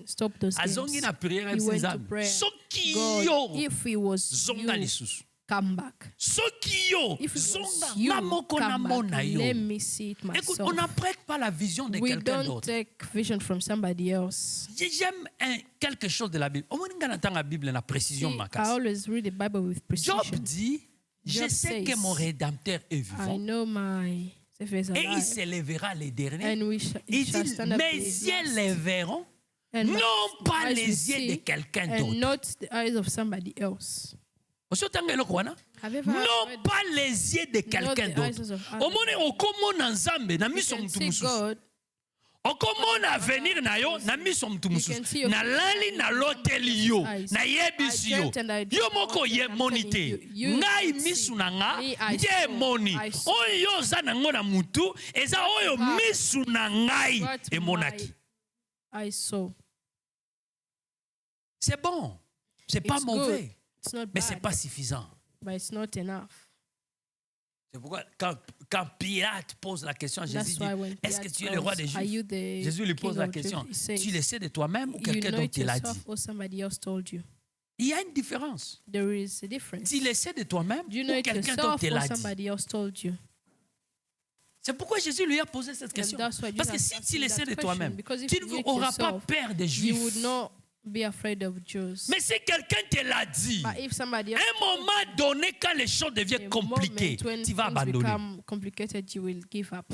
stop those things. He went to prayer. God, if it was you, come back. If it was you, come back. Let me see it myself. Écoute, on n'apprête pas la vision de quelqu'un d'autre. We don't take vision from somebody else. J'aime quelque chose de la Bible. See, I always read the Bible with precision. Job dit, je sais que mon Rédempteur est vivant. I know my Savior is alive. Et il s'élèvera les derniers. And il dit, mes yeux les verront, non pas les yeux de quelqu'un d'autre. And not the eyes of somebody else. Non pas les yeux de quelqu'un d'autre. Okomona avenir na yo na miso mtu mususu na lali na loteli yo na yebisi yo yo moko ye monite ngai misu na nga ye moni oyo za na ngo na mutu eza oyo misu na ngai emonaki. C'est bon, c'est pas mauvais, mais c'est pas suffisant. But it's not enough. C'est pourquoi quand Pilate pose la question à Jésus, dit, est-ce que tu es le roi des Juifs? Jésus lui pose la question, tu le sais de toi-même ou quelqu'un d'autre te l'a dit? Il y a une différence. There is a difference. Tu le sais de toi-même ou quelqu'un d'autre te l'a dit? C'est pourquoi Jésus lui a posé cette question. Parce que si tu le sais de toi-même, tu n'auras pas peur des Juifs. Be afraid of Jews. Mais si quelqu'un te l'a dit, à un moment donné, quand les choses deviennent compliquées, tu vas abandonner. You will give up.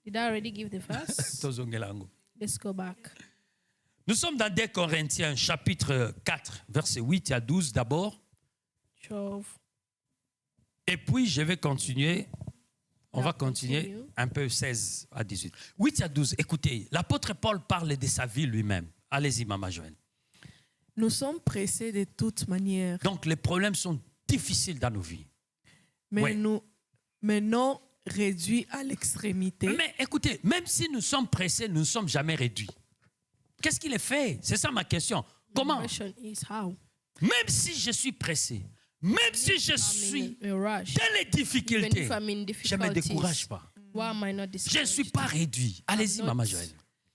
Did I already give the verse? Let's go back. Nous sommes dans 2 Corinthiens, chapitre 4, versets 8 à 12 d'abord. 12. Et puis, je vais continuer. On va continuer un peu 16 à 18. 8 à 12, écoutez, l'apôtre Paul parle de sa vie lui-même. Allez-y, Maman Joël. Nous sommes pressés de toute manière. Donc, les problèmes sont difficiles dans nos vies. Mais non réduits à l'extrémité. Mais écoutez, même si nous sommes pressés, nous ne sommes jamais réduits. Qu'est-ce qu'il est fait? C'est ça ma question. Comment? Même si je suis pressé, même si je suis dans les difficultés, je ne me décourage pas. Je ne suis pas réduit. Allez-y, Maman Joël.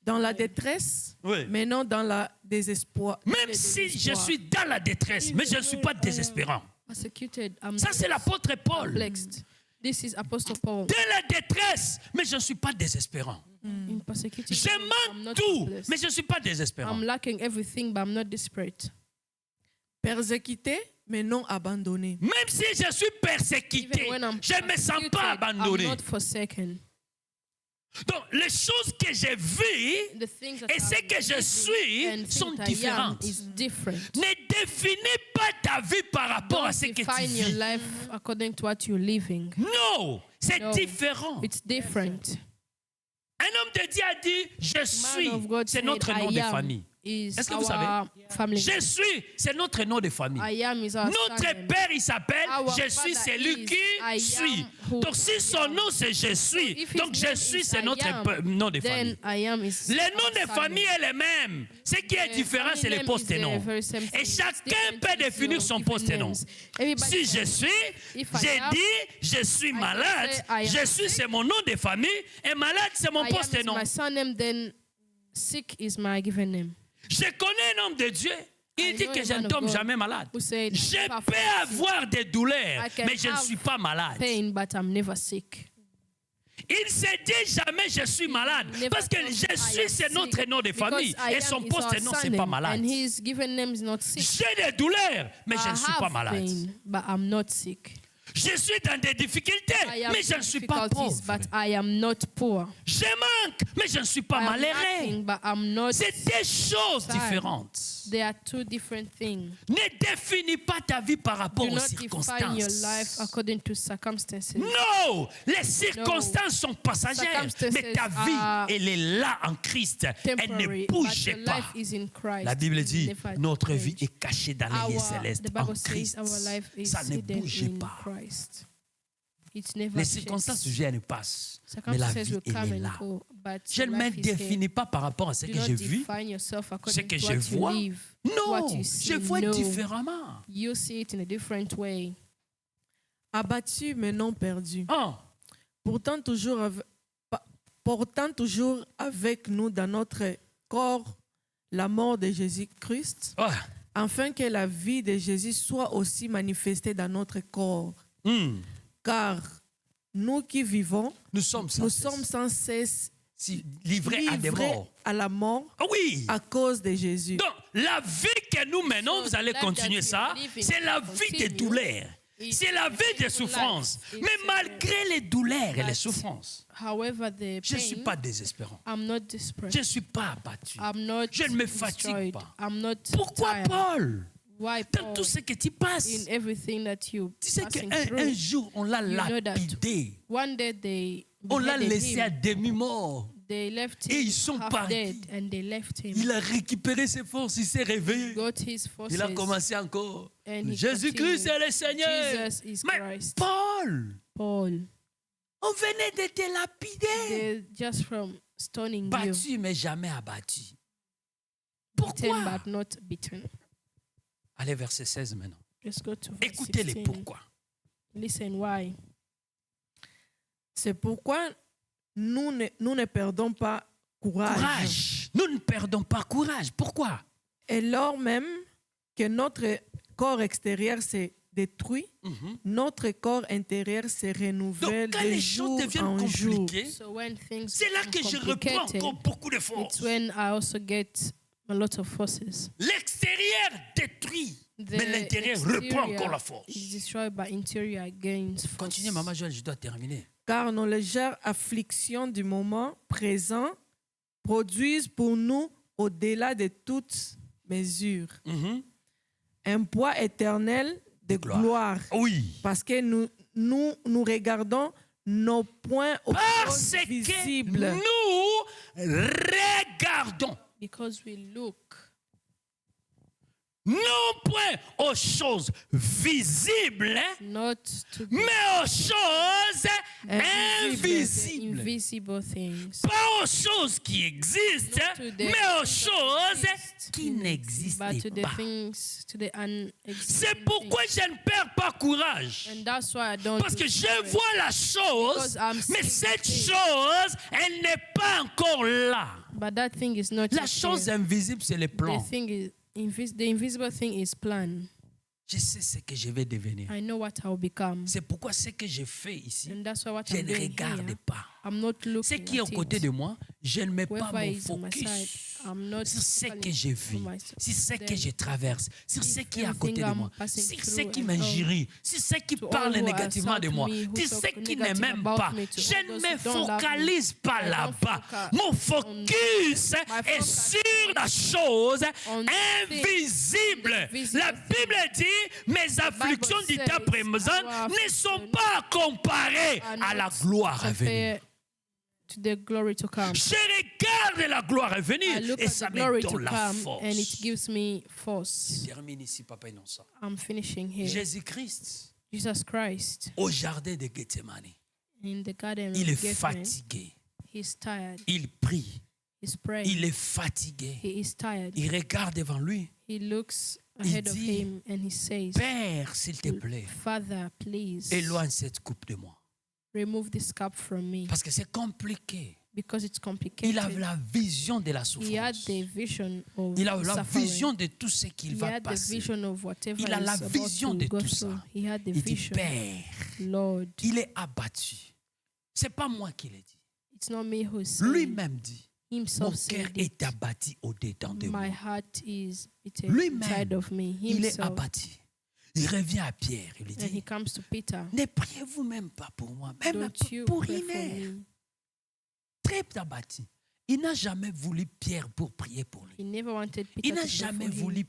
Dans la détresse, mais non dans la désespoir. Même si je suis dans la détresse, mais je ne suis pas désespérant. Ça, c'est l'apôtre Paul. This is Apostle Paul. Dans la détresse, mais je ne suis pas désespérant. Je manque tout, mais je ne suis pas désespérant. I'm lacking everything, but I'm not desperate. Persécuté, mais non abandonné. Même si je suis persécuté, je ne me sens pas abandonné. I'm not forsaken. Donc, les choses que j'ai vues et ce que je suis sont différentes. Ne définis pas ta vie par rapport à ce que tu vis. Non, c'est différent. It's different. Un homme de Dieu a dit, je suis, c'est notre nom de famille. Est-ce que vous savez? Je suis, c'est notre nom de famille. Notre père, il s'appelle Je suis celui qui suis. Donc si son nom c'est Je suis, donc Je suis c'est notre nom de famille. Les noms de famille est le même. Ce qui est différent, c'est les post-noms. Et chacun peut définir son post-nom. Si je suis, j'ai dit je suis malade. Je suis c'est mon nom de famille et malade c'est mon post-nom. Sick is my given name. Je connais un homme de Dieu. Il dit que je ne tombe jamais malade. Je peux avoir des douleurs, mais je ne suis pas malade. Pain, but I'm never sick. Il ne se dit jamais je suis malade. Parce que je suis, c'est notre nom de famille. Et son poste-nom, ce n'est pas malade. J'ai des douleurs, mais je ne suis pas malade. But I'm not sick. Je suis dans des difficultés, mais je ne suis pas pauvre. But I am not poor. Je manque, mais je ne suis pas malheureux. C'est des choses différentes. There are two different things. Ne définis pas ta vie par rapport aux circonstances. Define your life according to circumstances. Non, les circonstances sont passagères, mais ta vie, elle est là en Christ. Elle ne bouge pas. La Bible dit, notre vie est cachée dans les lieux célestes en Christ. Ça ne bouge pas. Les circonstances viennent et passent, mais la vie, elle est là. Je ne me définis pas par rapport à ce que je vis, ce que je vois. Non, je vois différemment. You see it in a different way. Abattu mais non perdu. Portant toujours avec nous dans notre corps la mort de Jésus-Christ, afin que la vie de Jésus soit aussi manifestée dans notre corps. Car nous qui vivons, nous sommes sans cesse livrés à des morts. À la mort à cause de Jésus. Donc, la vie que nous menons, vous allez continuer ça, c'est la vie des douleurs. C'est la vie des souffrances. Mais malgré les douleurs et les souffrances, je ne suis pas désespérant. Je ne suis pas abattu. Je ne me fatigue pas. Pourquoi Paul? Dans tout ce que tu passes, tu sais qu'un jour, on l'a lapidé. On l'a laissé à demi-mort. Et ils sont partis. Il a récupéré ses forces, il s'est réveillé. Il a commencé encore. Jésus-Christ est le Seigneur. Mais Paul, on venait de te lapider. Battu mais jamais abattu. Pourquoi? Allez, verset 16 maintenant. Écoutez les pourquoi. Listen why. C'est pourquoi nous ne perdons pas courage. Nous ne perdons pas courage. Pourquoi? Et lors même que notre corps extérieur s'est détruit, notre corps intérieur se renouvelle de jour en jour. C'est là que je reprends encore beaucoup de force. L'extérieur détruit, mais l'intérieur reprend encore la force. Continuez, Maman Joël, je dois terminer. Car nos légères afflictions du moment présent produisent pour nous, au-delà de toute mesure, un poids éternel de gloire. Parce que nous regardons nos points aux choses visibles. Nous regardons. Because we look. Non point aux choses visibles, mais aux choses invisibles. Pas aux choses qui existent, mais aux choses qui n'existent pas. C'est pourquoi je ne perds pas courage. Parce que je vois la chose, mais cette chose, elle n'est pas encore là. La chose invisible, c'est le plan. The invisible thing is plan. Je sais ce que je vais devenir. I know what I'll become. C'est pourquoi ce que je fais ici, And that's what je I'm ne doing regarde here. pas. I'm not looking Ce qui est aux côtés de moi, je ne mets pas mon focus sur ce que je vis, sur ce que je traverse, sur ce qui est à côté de moi, sur ce qui m'injurie, sur ce qui parle négativement de moi, sur ce qui ne m'aime pas. Je ne me focalise pas là-bas. Mon focus est sur la chose invisible. La Bible dit, mes afflictions du temps présent ne sont pas comparées à la gloire à venir. to the glory to come. Je regarde la gloire venir I look et at ça the me glory to donne la come force. and it gives me force. Je termine ici, Papa Innocent. I'm finishing here. Jésus-Christ, Jesus Christ, au jardin de Gethsemane, in the garden il of est Gethsemane, fatigué. he's tired. Il prie. He's praying. Il est fatigué. He is tired. Il regarde devant lui. He looks Il ahead of dit, him and he says, Père, s'il te plaît, Father, please éloigne cette coupe de moi. remove this cup from me. Parce que c'est compliqué. Because it's Il complicated. a la vision de la He had souffrance. the vision of Il a la suffering. vision de tout ce qu'il He va had the passer. vision of whatever Il a la is about vision to de go tout through. ça. He had the Il dit, vision. Père, Lord, il est abattu. C'est pas moi qui l'ai dit. it's not me who said. Lui-même dit, mon Himself cœur said it. est abattu au-dedans de moi. My heart is beaten Lui-même, inside of me. il est Himself. abattu. Il revient à Pierre. Il lui And he dit, comes to Peter. ne priez-vous même pas pour moi, même Don't you pour pray for rien. me? Très abattu. Il n'a jamais voulu Pierre pour prier pour lui. He never wanted Peter Il n'a to pray jamais for him. voulu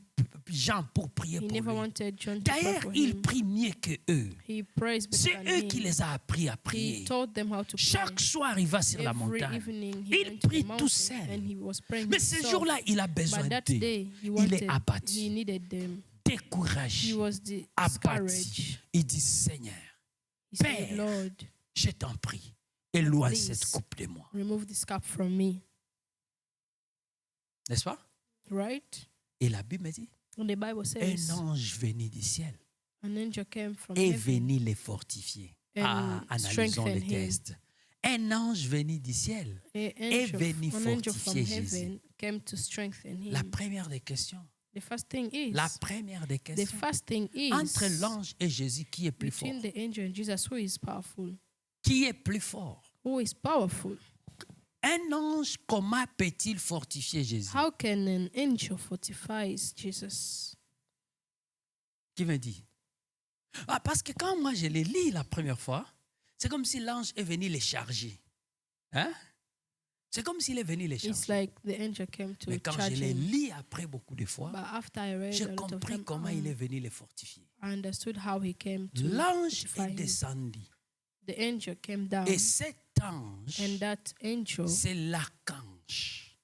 Jean pour prier He pour never lui. wanted John to pray D'ailleurs, for il him. prie mieux que eux. He prays better C'est than eux him. qui les a appris à He prier. taught them how to pray. Chaque soir, il va sur la Every montagne. evening he Il went to prie the tout mountain seul. and he was praying Mais ce himself. jour-là, il a besoin But that d'eux. day, he Il est he abattu, needed them. découragé, He was abattu. discouraged. Il dit, Seigneur, He said, Père, Lord, je t'en prie, éloigne please, cette coupe de moi. remove this cup from me. N'est-ce pas? Right? Et la Bible me dit, And the Bible says, un ange venu du ciel an angel came from est heaven venu les fortifier. and Analysons les strengthened him. tests. Un ange venu du ciel est venu An angel from fortifier Jésus. heaven came to strengthen him. La première des questions. The first thing is, La première des the questions. first thing is, Entre l'ange et Jésus, qui est plus fort? between the angel and Jesus, who is powerful? Qui est plus fort? Who is powerful? Un ange, comment peut-il fortifier Jésus? How can an angel fortify Jesus? Qui me dit? Ah, parce que quand moi je les lis la première fois, c'est comme si l'ange est venu les charger. Hein? C'est comme s'il est venu les It's charger. like the angel came to Mais quand je charge les him. lis après beaucoup de fois, But after I read j'ai a lot of compris them, comment il est venu les fortifier. I understood how he came to L'ange fortify est him. descendu. The angel came down, Et cet ange, and that angel c'est l'archange,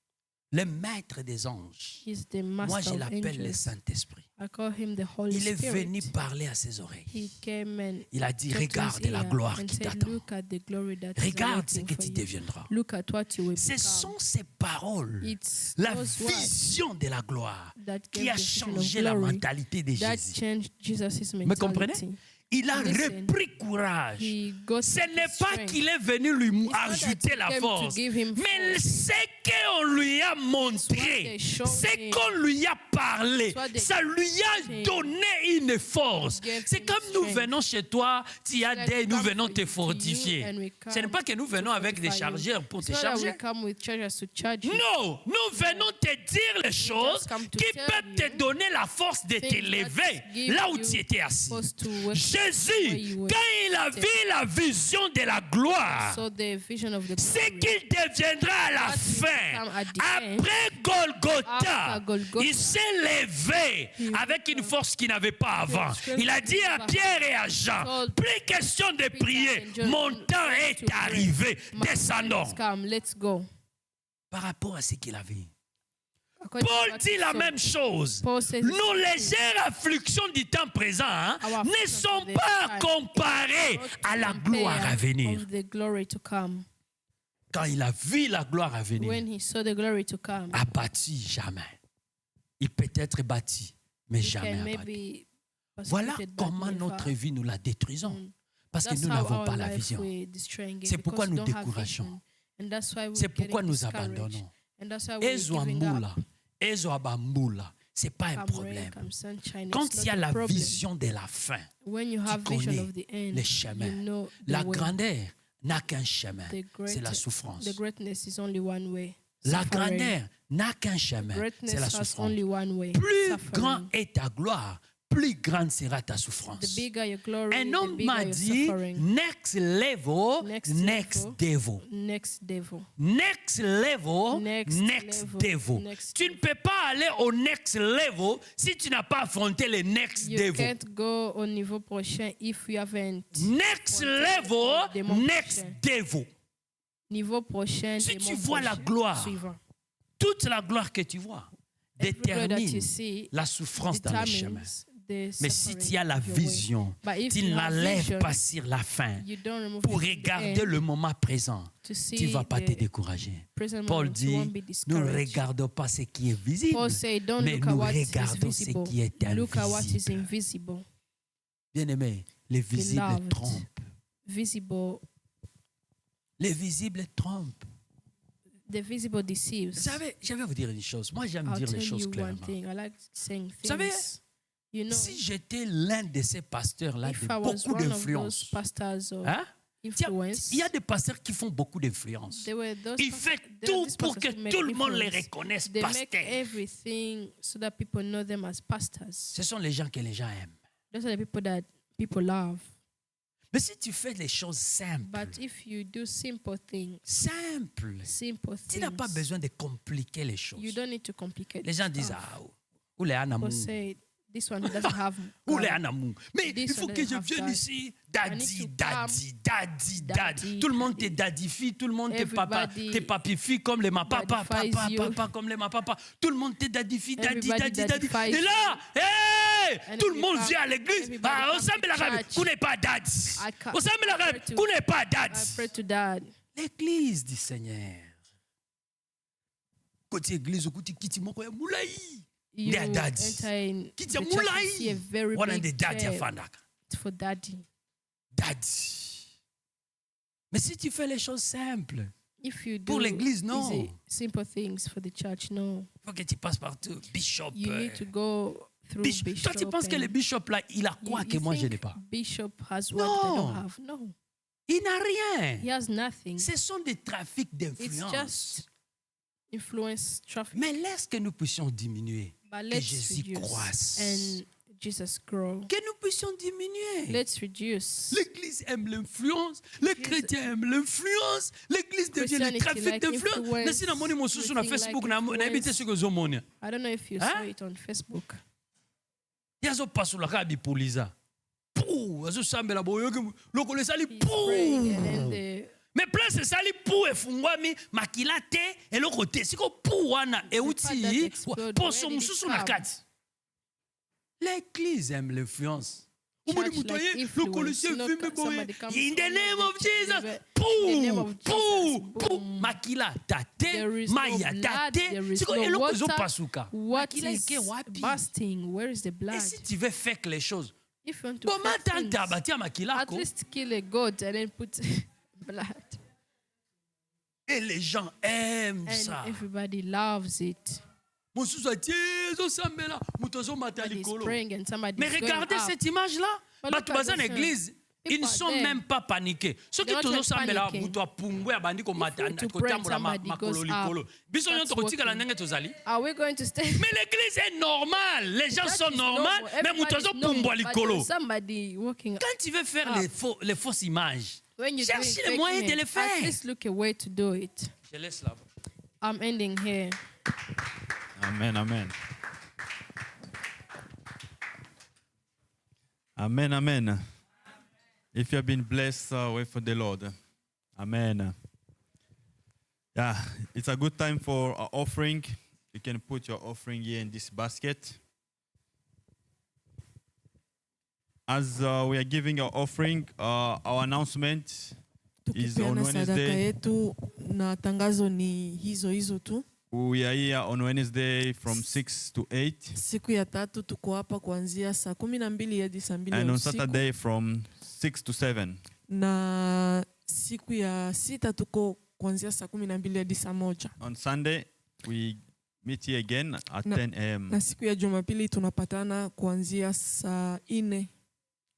le maître des anges. is the Moi, master je of l'appelle le angels. Saint-Esprit. I call him the Holy Il est Spirit. venu parler à ses oreilles. He came and Il a dit, talked to his regarde la ear gloire and qui said, t'attend. look at the glory that is Regarde ce awaiting que for tu you. deviendras. Look at what you will Ce become. sont ces paroles, It's la those words vision de la gloire that qui gave a the vision of changé la glory mentalité de that Jésus. changed Jesus' Me comprenez? mentality. Il a Listen, repris courage. He got Ce n'est pas strength. qu'il est venu lui It's not that ajouter he la came force, to give him mais force. ce qu'on lui a montré, they showed ce him. qu'on lui a parlé, It's what they ça lui a him. donné une force. Gave C'est him comme nous strength. venons chez toi, tu as Like des, nous come venons to te you fortifier. and we Ce n'est come pas que nous venons to avec des fortify you. chargeurs pour It's te not that charger. we come with chargers to charge you. Non, nous venons te dire les choses come to qui tell peuvent te you donner la force de things t'élever that give là où you tu étais assis. force to work where Jésus, you were quand il a vu la vision de la gloire, So the vision of the c'est glory. qu'il deviendra à la What will fin, come at the end, après Golgotha, after Golgotha, il s'est levé avec une force qu'il n'avait pas avant. Il a dit à Pierre et à Jean, plus question de prier, mon temps est arrivé, descendons. Let's come, let's go. Par rapport à ce qu'il a vu. According to Paul what dit he la saw, même chose. Paul says Nos légères afflictions du temps présent Our ne afflictions sont of the pas time comparées à la gloire à venir. of the glory to come. Quand il a vu la gloire à venir, When he saw the glory to come, abattu jamais. Il peut être bâti, mais he jamais can abattu. maybe Voilà persecuted, but comment never. notre vie nous la détruisons. Parce que That's nous how n'avons our pas la life vision. we're destroying it, C'est pourquoi because nous we don't have décourageons. vision. And that's why we're C'est pourquoi getting nous discouraged. abandonnons. And that's why we're Ezo giving up. Amboula, Ezo Abamboula, ce n'est pas un Come rain, problème. come sunshine, Quand it's il y a not a la problem. vision de la fin, When you tu have vision connais of the end, les chemins. you know the La way. grandeur n'a qu'un chemin, The c'est la great- souffrance. The greatness is only one way. La Suffering. grandeur n'a qu'un chemin, Greatness c'est la has souffrance. only one way. Plus Suffering. grand est ta gloire, plus grande sera ta The souffrance. bigger your glory, Un the homme bigger m'a your dit, suffering. next level, Next next level. devil. Next devil. Next level, Next next level, devil. next Tu ne peux pas aller au next level si tu n'as pas affronté le next You devil. can't go au niveau prochain if you haven't. Next affronté level, le démon next prochain. devil. Niveau prochain, si tu vois la gloire, suivant. Toute la gloire que tu vois détermine la souffrance dans le chemin. Mais si tu as la vision, tu n'enlèves pas sur la fin pour regarder le moment présent, tu ne vas pas te décourager. Paul dit, ne regardons pas ce qui est visible, mais nous regardons ce qui est invisible. Bien-aimé, les visibles trompent. Les visibles trompent. The visible deceives. Vous savez, je vais vous dire une chose. Moi, j'aime dire les choses clairement. Vous savez, si j'étais l'un de ces pasteurs-là de beaucoup d'influence, hein? Il y a des pasteurs qui font beaucoup d'influence. Ils font tout pour que tout le monde les reconnaisse pasteurs. Ce sont les gens que les gens aiment. Those are the people that people love. Mais si tu fais les choses simples, But if you do simple things, tu n'as pas besoin de compliquer les choses. You don't need to complicate les gens disent, où les anamou? This one doesn't have où les anamou? Mais il faut que je vienne ici. Daddy. Tout le monde te daddifie, tout le monde te papifie comme les ma papa comme les ma papa. Tout le monde te daddifie, daddy. Et là, tout le monde vient à l'église. On s'en met la rêve, qu'on n'est pas daddy. On s'en met la rêve, qu'on n'est pas daddy. L'église du Seigneur. Côté église, côté kiti moko ya moulai. You enter in the church and see a very big chair for daddy. Mais si tu fais les choses simples, if you do pour l'église, non. Easy, simple things for the church, no. Il faut que tu passes partout. Bishop. You need to go through bishop. Toi, tu penses que le bishop, là, il a quoi que moi, je n'ai pas? Bishop has what they don't have. No. Il n'a rien. He has nothing. Ce sont des trafics d'influence. It's just influence traffic. Mais laisse que nous puissions diminuer. Que Jésus croisse. And Jesus grow. Que nous puissions diminuer. Let's reduce. L'église aime l'influence. Les chrétiens aiment l'influence. L'église devient le trafic d'influence. I don't know if you saw it on Facebook. Yazo pasula kabi poliza. Pou, azo sambela boyoke lokole sali pou. Mais place sali pou efungwami makila te eloko te siko pou wana euti poso mususu na kati. L'église aime l'influence. In the name of Jesus, pou makila tate maya tate siko eloko zo pasuka. What is busting? Where is the blood? Et si tu veux faire les choses, if you want to at least kill a goat and then put blood. Et les gens aiment ça. And everybody loves it. Mais regardez cette image-là. L'église, ils ne sont même pas paniqués. Ceux qui sont là, mais l'église est normale. Les gens sont normaux. Mais quand tu veux faire les fausses images, cherche les moyens de le faire. At least look a way to do it. Je laisse là. I'm ending here. Amen, amen. Amen, amen. If you have been blessed, wait for the Lord. Amen. Yeah, it's a good time for our offering. You can put your offering here in this basket. As we are giving our offering, our announcement is on Wednesday. We are here on Wednesday from 6 to 8. Siku ya tatu tuko hapa kuanzia saa 12 hadi saa 2 and on Saturday from 6 to 7. Na siku ya sita tuko kuanzia saa 12 hadi saa 1. On Sunday we meet here again at 10 a.m. Na siku ya Jumapili tunapatana kuanzia saa 4.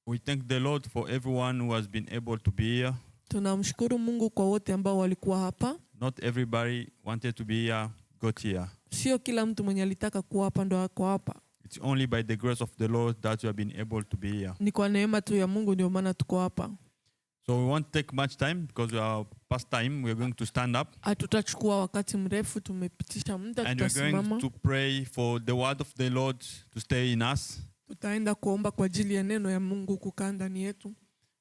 We thank the Lord for everyone who has been able to be here. Tunamshukuru Mungu kwa wote ambao walikuwa hapa. Not everybody wanted to be here, got here. Sio kila mtu mwenye alitaka kuwa hapa ndo ako hapa. It's only by the grace of the Lord that you have been able to be here. Ni kwa neema tu ya Mungu ndio maana tuko hapa. So we won't take much time because we are past time. We are going to stand up. Hatutachukua wakati mrefu, tumepitisha muda, tutasimama. And we are going to pray for the word of the Lord to stay in us. Tutaenda kuomba kwa ajili ya neno ya Mungu kukaa ndani yetu.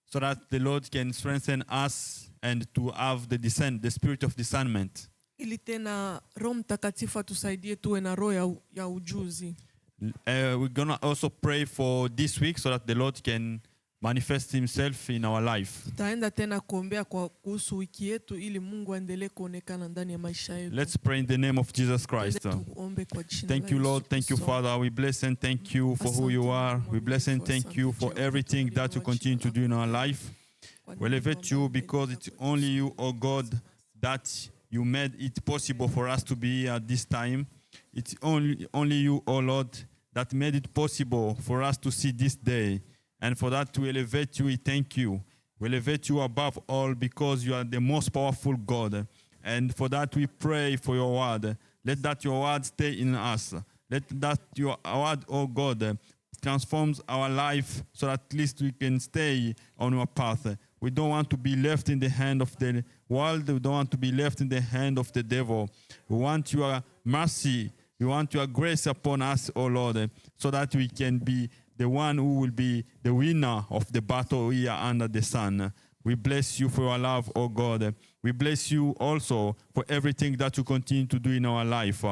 so that the Lord can strengthen us and to have the spirit of discernment. Ili tena Roho Mtakatifu atusaidie tuwe na roho ya ujuzi. We're going to also pray for this week so that the Lord can manifest himself in our life. Tutaenda tena kuombea kuhusu wiki yetu ili Mungu aendelee kuonekana ndani ya maisha yetu. Let's pray in the name of Jesus Christ. Thank you, Lord. Thank you, Father. We bless and thank you for who you are. We bless and thank you for everything that you continue to do in our life. We elevate you because it's only you, oh God, that you made it possible for us to be here at this time. It's only you, oh Lord, that made it possible for us to see this day. And for that, we elevate you, we thank you. We elevate you above all because you are the most powerful God. And for that, we pray for your word. Let that your word stay in us. Let that your word, oh God, transforms our life so that at least we can stay on your path. We don't want to be left in the hand of the world. We don't want to be left in the hand of the devil. We want your mercy. We want your grace upon us, oh Lord, so that we can be the one who will be the winner of the battle here under the sun. We bless you for your love, oh God. We bless you also for everything that you continue to do in our life.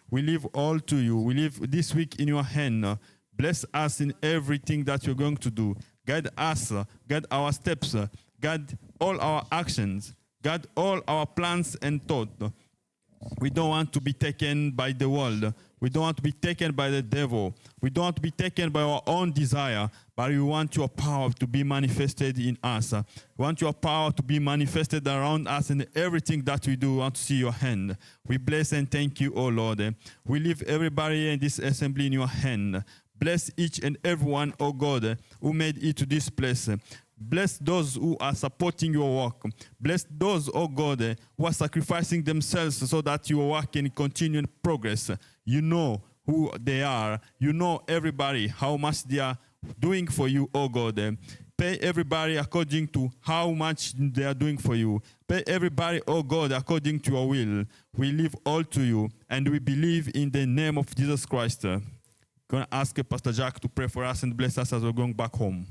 We leave all to you. We leave this week in your hand. Bless us in everything that you're going to do. Guide us, guide our steps, guide all our actions, guide all our plans and thoughts. We don't want to be taken by the world. We don't want to be taken by the devil. We don't want to be taken by our own desire, but we want your power to be manifested in us. We want your power to be manifested around us in everything that we do. We want to see your hand. We bless and thank you, O Lord. We leave everybody in this assembly in your hand. Bless each and everyone, O God, who made it to this place. Bless those who are supporting your work. Bless those, oh God, who are sacrificing themselves so that your work can continue in progress. You know who they are. You know everybody, how much they are doing for you, oh God. Pay everybody according to how much they are doing for you. Pay everybody, oh God, according to your will. We leave all to you, and we believe in the name of Jesus Christ. I'm going to ask Pastor Jack to pray for us and bless us as we're going back home.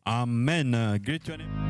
Amen. Greet your name.